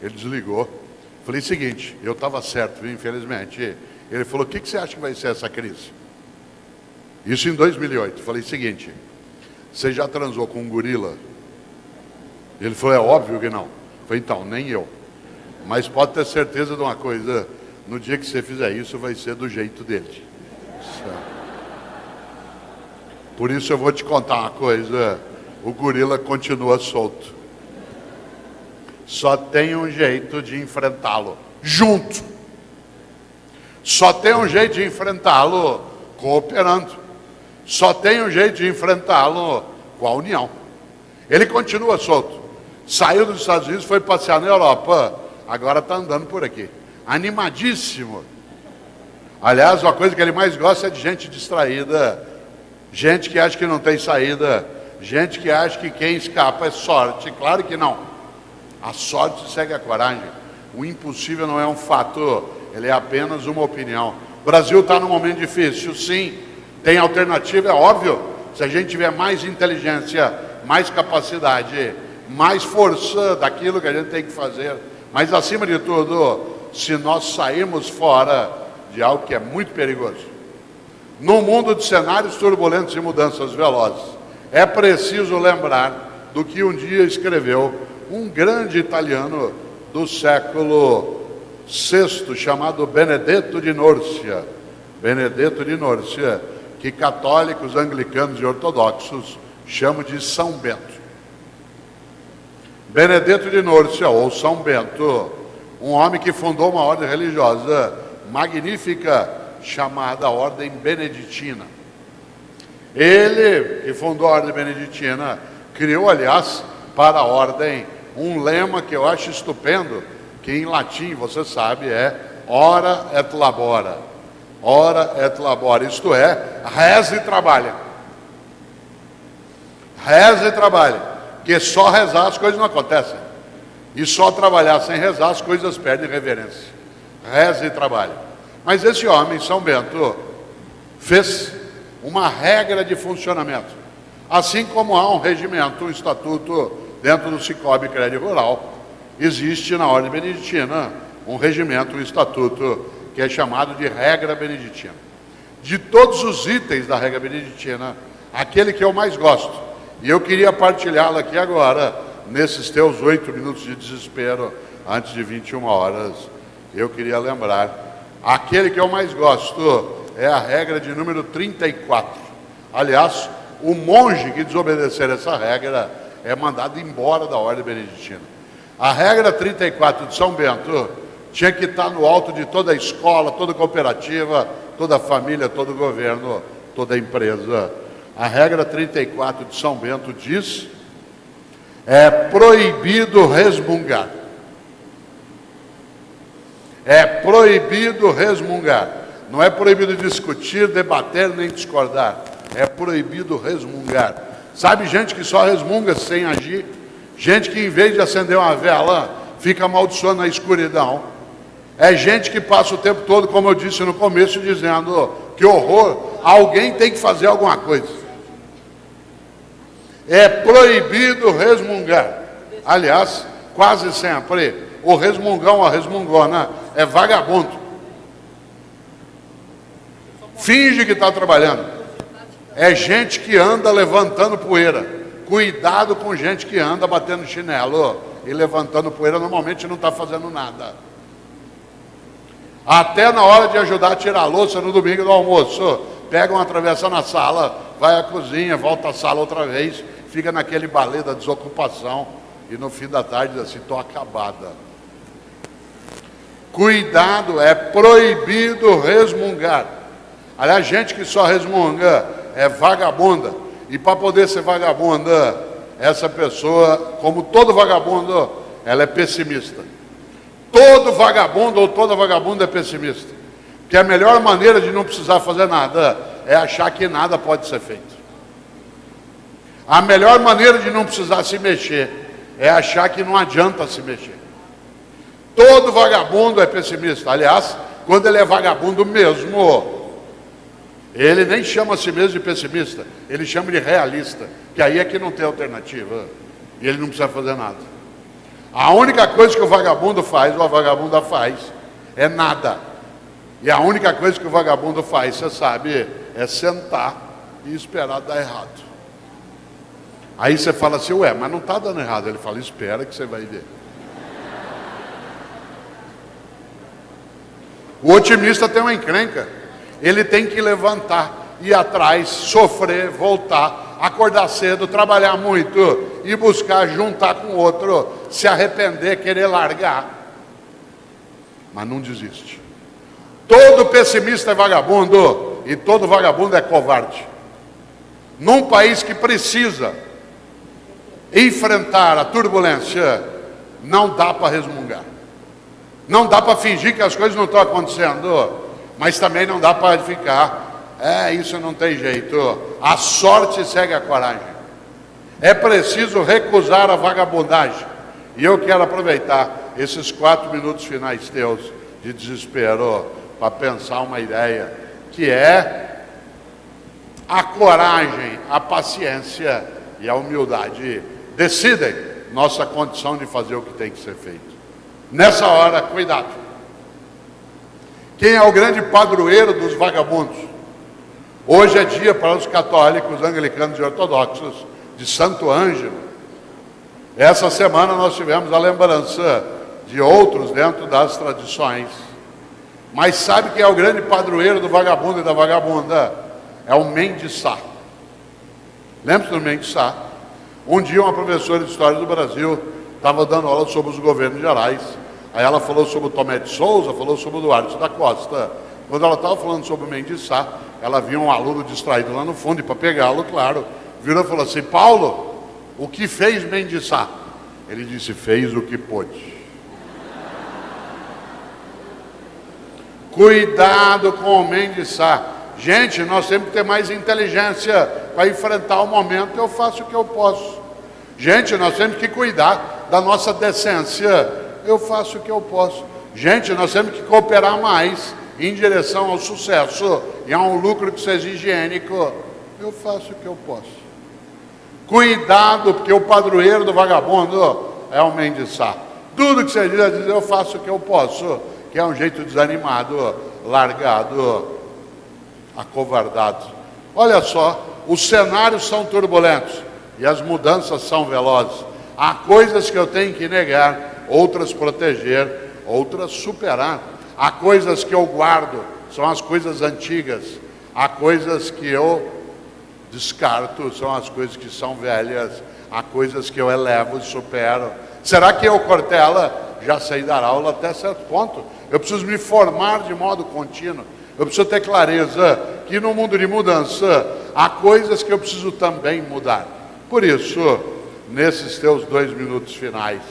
Ele desligou. Falei: seguinte, eu estava certo, infelizmente. Ele falou: o que você acha que vai ser essa crise? Isso em 2008. Falei: seguinte, você já transou com um gorila? Ele falou: é óbvio que não. Falei: então, nem eu. Mas pode ter certeza de uma coisa, no dia que você fizer isso, vai ser do jeito dele. Por isso eu vou te contar uma coisa, o gorila continua solto. Só tem um jeito de enfrentá-lo, junto. Só tem um jeito de enfrentá-lo cooperando. Só tem um jeito de enfrentá-lo com a união. Ele continua solto. Saiu dos Estados Unidos, foi passear na Europa, agora está andando por aqui. Animadíssimo. Aliás, uma coisa que ele mais gosta é de gente distraída, gente que acha que não tem saída, gente que acha que quem escapa é sorte. Claro que não. A sorte segue a coragem. O impossível não é um fato, ele é apenas uma opinião. O Brasil está num momento difícil, sim. Tem alternativa, é óbvio. Se a gente tiver mais inteligência, mais capacidade, mais força daquilo que a gente tem que fazer. Mas, acima de tudo, se nós sairmos fora de algo que é muito perigoso. No mundo de cenários turbulentos e mudanças velozes, é preciso lembrar do que um dia escreveu um grande italiano do século VI, chamado Benedetto di Nursia. Benedetto di Nursia, que católicos, anglicanos e ortodoxos chamam de São Bento. Benedetto di Nursia, ou São Bento, um homem que fundou uma ordem religiosa magnífica, chamada Ordem Beneditina. Ele, que fundou a Ordem Beneditina, criou, aliás, para a ordem, um lema que eu acho estupendo, que em latim, você sabe, é ora et labora. Ora et labora, isto é, reza e trabalha. Reze e trabalhe, porque só rezar as coisas não acontecem. E só trabalhar sem rezar as coisas perdem reverência. Reze e trabalhe. Mas esse homem, São Bento, fez uma regra de funcionamento. Assim como há um regimento, um estatuto dentro do Cicobi Crédito Rural, existe na Ordem Beneditina um regimento, um estatuto, que é chamado de regra beneditina. De todos os itens da regra beneditina, aquele que eu mais gosto, e eu queria partilhá-lo aqui agora, nesses teus 8 minutos de desespero, antes de 21 horas, eu queria lembrar, aquele que eu mais gosto é a regra de número 34. Aliás, o monge que desobedecer essa regra é mandado embora da Ordem Beneditina. A regra 34 de São Bento tinha que estar no alto de toda a escola, toda a cooperativa, toda a família, todo o governo, toda a empresa. A regra 34 de São Bento diz: é proibido resmungar. É proibido resmungar. Não é proibido discutir, debater, nem discordar. É proibido resmungar. Sabe gente que só resmunga sem agir? Gente que, em vez de acender uma vela, fica amaldiçoando na escuridão. É gente que passa o tempo todo, como eu disse no começo, dizendo que horror, alguém tem que fazer alguma coisa. É proibido resmungar. Aliás, quase sempre, o resmungão ou a resmungona é vagabundo. Finge que está trabalhando. É gente que anda levantando poeira. Cuidado com gente que anda batendo chinelo e levantando poeira, normalmente não está fazendo nada. Até na hora de ajudar a tirar a louça no domingo do almoço, pega uma travessa na sala, vai à cozinha, volta à sala outra vez, fica naquele balé da desocupação e no fim da tarde diz assim: estou acabada. Cuidado, é proibido resmungar. Aliás, gente que só resmunga é vagabunda. E para poder ser vagabunda, essa pessoa, como todo vagabundo, ela é pessimista. Todo vagabundo ou toda vagabunda é pessimista. Porque a melhor maneira de não precisar fazer nada é achar que nada pode ser feito. A melhor maneira de não precisar se mexer é achar que não adianta se mexer. Todo vagabundo é pessimista. Aliás, quando ele é vagabundo mesmo, ele nem chama a si mesmo de pessimista, ele chama de realista, que aí é que não tem alternativa, e ele não precisa fazer nada. A única coisa que o vagabundo faz, ou a vagabunda faz, é nada. E a única coisa que o vagabundo faz, você sabe, é sentar e esperar dar errado. Aí você fala assim: ué, mas não está dando errado. Ele fala: espera que você vai ver. O otimista tem uma encrenca. Ele tem que levantar, ir atrás, sofrer, voltar, acordar cedo, trabalhar muito e buscar juntar com o outro, se arrepender, querer largar. Mas não desiste. Todo pessimista é vagabundo e todo vagabundo é covarde. Num país que precisa enfrentar a turbulência, não dá para resmungar. Não dá para fingir que as coisas não estão acontecendo. Mas também não dá para ficar, isso não tem jeito. A sorte segue a coragem. É preciso recusar a vagabundagem. E eu quero aproveitar esses 4 minutos finais teus de desespero para pensar uma ideia, que é a coragem, a paciência e a humildade decidem nossa condição de fazer o que tem que ser feito. Nessa hora, cuidado. Quem é o grande padroeiro dos vagabundos? Hoje é dia para os católicos, anglicanos e ortodoxos de Santo Ângelo. Essa semana nós tivemos a lembrança de outros dentro das tradições. Mas sabe quem é o grande padroeiro do vagabundo e da vagabunda? É o Mendes Sá. Lembra-se do Mendes Sá? Um dia uma professora de História do Brasil estava dando aula sobre os governos gerais. Aí ela falou sobre o Tomé de Souza, falou sobre o Duarte da Costa. Quando ela estava falando sobre o Mendes Sá, ela viu um aluno distraído lá no fundo, e para pegá-lo, claro, virou e falou assim: Paulo, o que fez Mendes Sá? Ele disse: fez o que pôde. Cuidado com o Mendes Sá. Gente, nós temos que ter mais inteligência para enfrentar o momento, eu faço o que eu posso. Gente, nós temos que cuidar da nossa decência, eu faço o que eu posso. Gente, nós temos que cooperar mais em direção ao sucesso e a um lucro que seja higiênico, eu faço o que eu posso. Cuidado, porque o padroeiro do vagabundo é o mendiçar. Tudo que você diz, eu faço o que eu posso, que é um jeito desanimado, largado, acovardado. Olha só, os cenários são turbulentos e as mudanças são velozes. Há coisas que eu tenho que negar, outras proteger, outras superar. Há coisas que eu guardo, são as coisas antigas. Há coisas que eu descarto, são as coisas que são velhas. Há coisas que eu elevo e supero. Será que eu, Cortella, já sei dar aula até certo ponto? Eu preciso me formar de modo contínuo. Eu preciso ter clareza que no mundo de mudança há coisas que eu preciso também mudar. Por isso, nesses teus 2 minutos finais,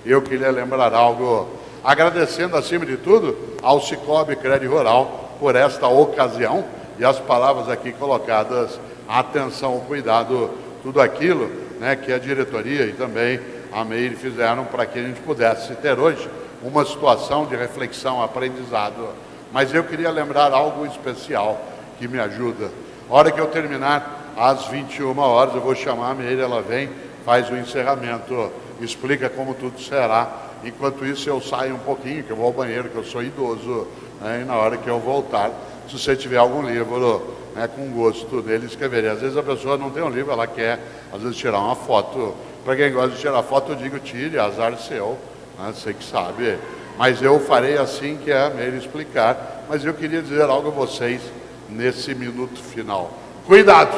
eu queria lembrar algo, agradecendo acima de tudo ao Cicobi Crédito Rural por esta ocasião e as palavras aqui colocadas, a atenção, o cuidado, tudo aquilo, né, que a diretoria e também a MEIR fizeram para que a gente pudesse ter hoje uma situação de reflexão, aprendizado. Mas eu queria lembrar algo especial que me ajuda. A hora que eu terminar, às 21 horas, eu vou chamar a MEIR, ela vem, faz o encerramento, explica como tudo será. Enquanto isso, eu saio um pouquinho, que eu vou ao banheiro, que eu sou idoso, né, e na hora que eu voltar, se você tiver algum livro, né, com gosto dele, escreveria. Às vezes a pessoa não tem um livro, ela quer, às vezes, tirar uma foto. Para quem gosta de tirar foto, eu digo, tire, azar seu, né, você que sabe. Mas eu farei assim que é meio explicar. Mas eu queria dizer algo a vocês nesse minuto final. Cuidado!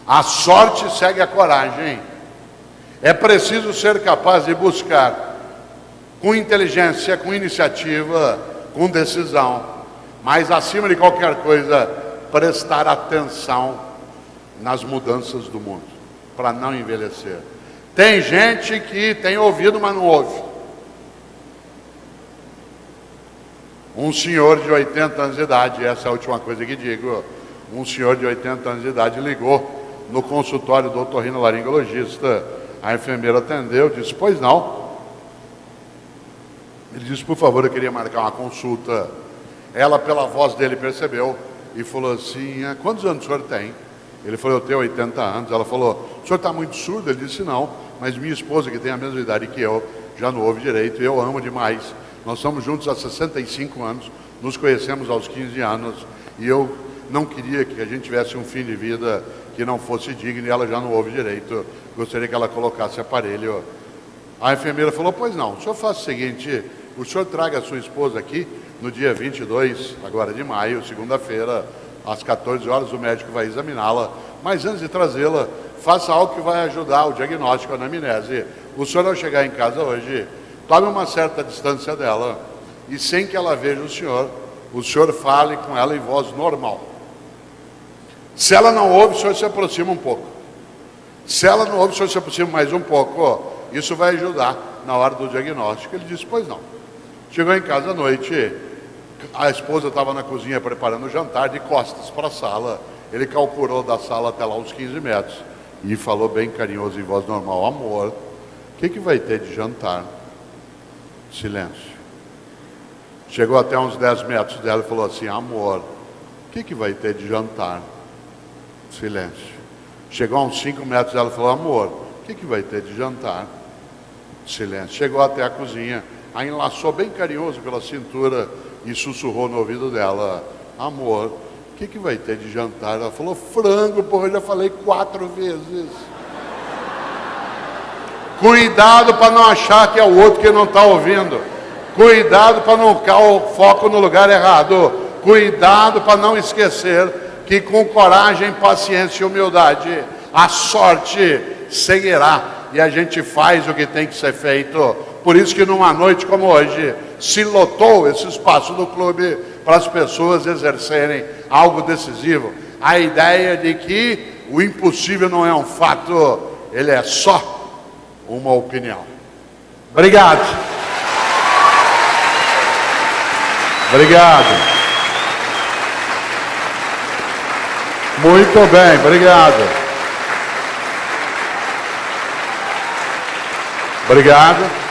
A sorte segue a coragem. É preciso ser capaz de buscar com inteligência, com iniciativa, com decisão. Mas, acima de qualquer coisa, prestar atenção nas mudanças do mundo, para não envelhecer. Tem gente que tem ouvido, mas não ouve. Um senhor de 80 anos de idade, essa é a última coisa que digo, um senhor de 80 anos de idade ligou no consultório do otorrinolaringologista, a enfermeira atendeu, disse, pois não. Ele disse, por favor, eu queria marcar uma consulta. Ela, pela voz dele, percebeu e falou assim, quantos anos o senhor tem? Ele falou, eu tenho 80 anos. Ela falou, o senhor está muito surdo? Ele disse, não, mas minha esposa, que tem a mesma idade que eu, já não ouve direito, e eu amo demais. Nós estamos juntos há 65 anos, nos conhecemos aos 15 anos, e eu não queria que a gente tivesse um fim de vida que não fosse digno, e ela já não ouve direito. Gostaria que ela colocasse aparelho. A enfermeira falou, pois não, o senhor faz o seguinte, o senhor traga a sua esposa aqui, no dia 22, agora de maio, segunda-feira, às 14 horas, o médico vai examiná-la, mas antes de trazê-la, faça algo que vai ajudar o diagnóstico, a anamnese. O senhor, ao chegar em casa hoje, tome uma certa distância dela e, sem que ela veja o senhor fale com ela em voz normal. Se ela não ouve, o senhor se aproxima um pouco. Se ela não ouve, o senhor se aproxima mais um pouco. Isso vai ajudar na hora do diagnóstico. Ele disse, pois não. Chegou em casa à noite, a esposa estava na cozinha preparando o jantar, de costas para a sala. Ele calculou da sala até lá uns 15 metros e falou bem carinhoso em voz normal, amor, o que vai ter de jantar? Silêncio. Chegou até uns 10 metros dela e falou assim, amor, o que vai ter de jantar? Silêncio. Chegou a uns 5 metros dela e falou, amor, o que vai ter de jantar? Silêncio. Chegou até a cozinha, a enlaçou bem carinhoso pela cintura e sussurrou no ouvido dela, amor, o que vai ter de jantar? Ela falou, frango, porra, eu já falei 4 vezes. Cuidado para não achar que é o outro que não está ouvindo. Cuidado para não ficar o foco no lugar errado. Cuidado para não esquecer que com coragem, paciência e humildade, a sorte seguirá e a gente faz o que tem que ser feito. Por isso que numa noite como hoje, se lotou esse espaço do clube para as pessoas exercerem algo decisivo. A ideia de que o impossível não é um fato, ele é só uma opinião. Obrigado. Obrigado. Muito bem, obrigado. Obrigado.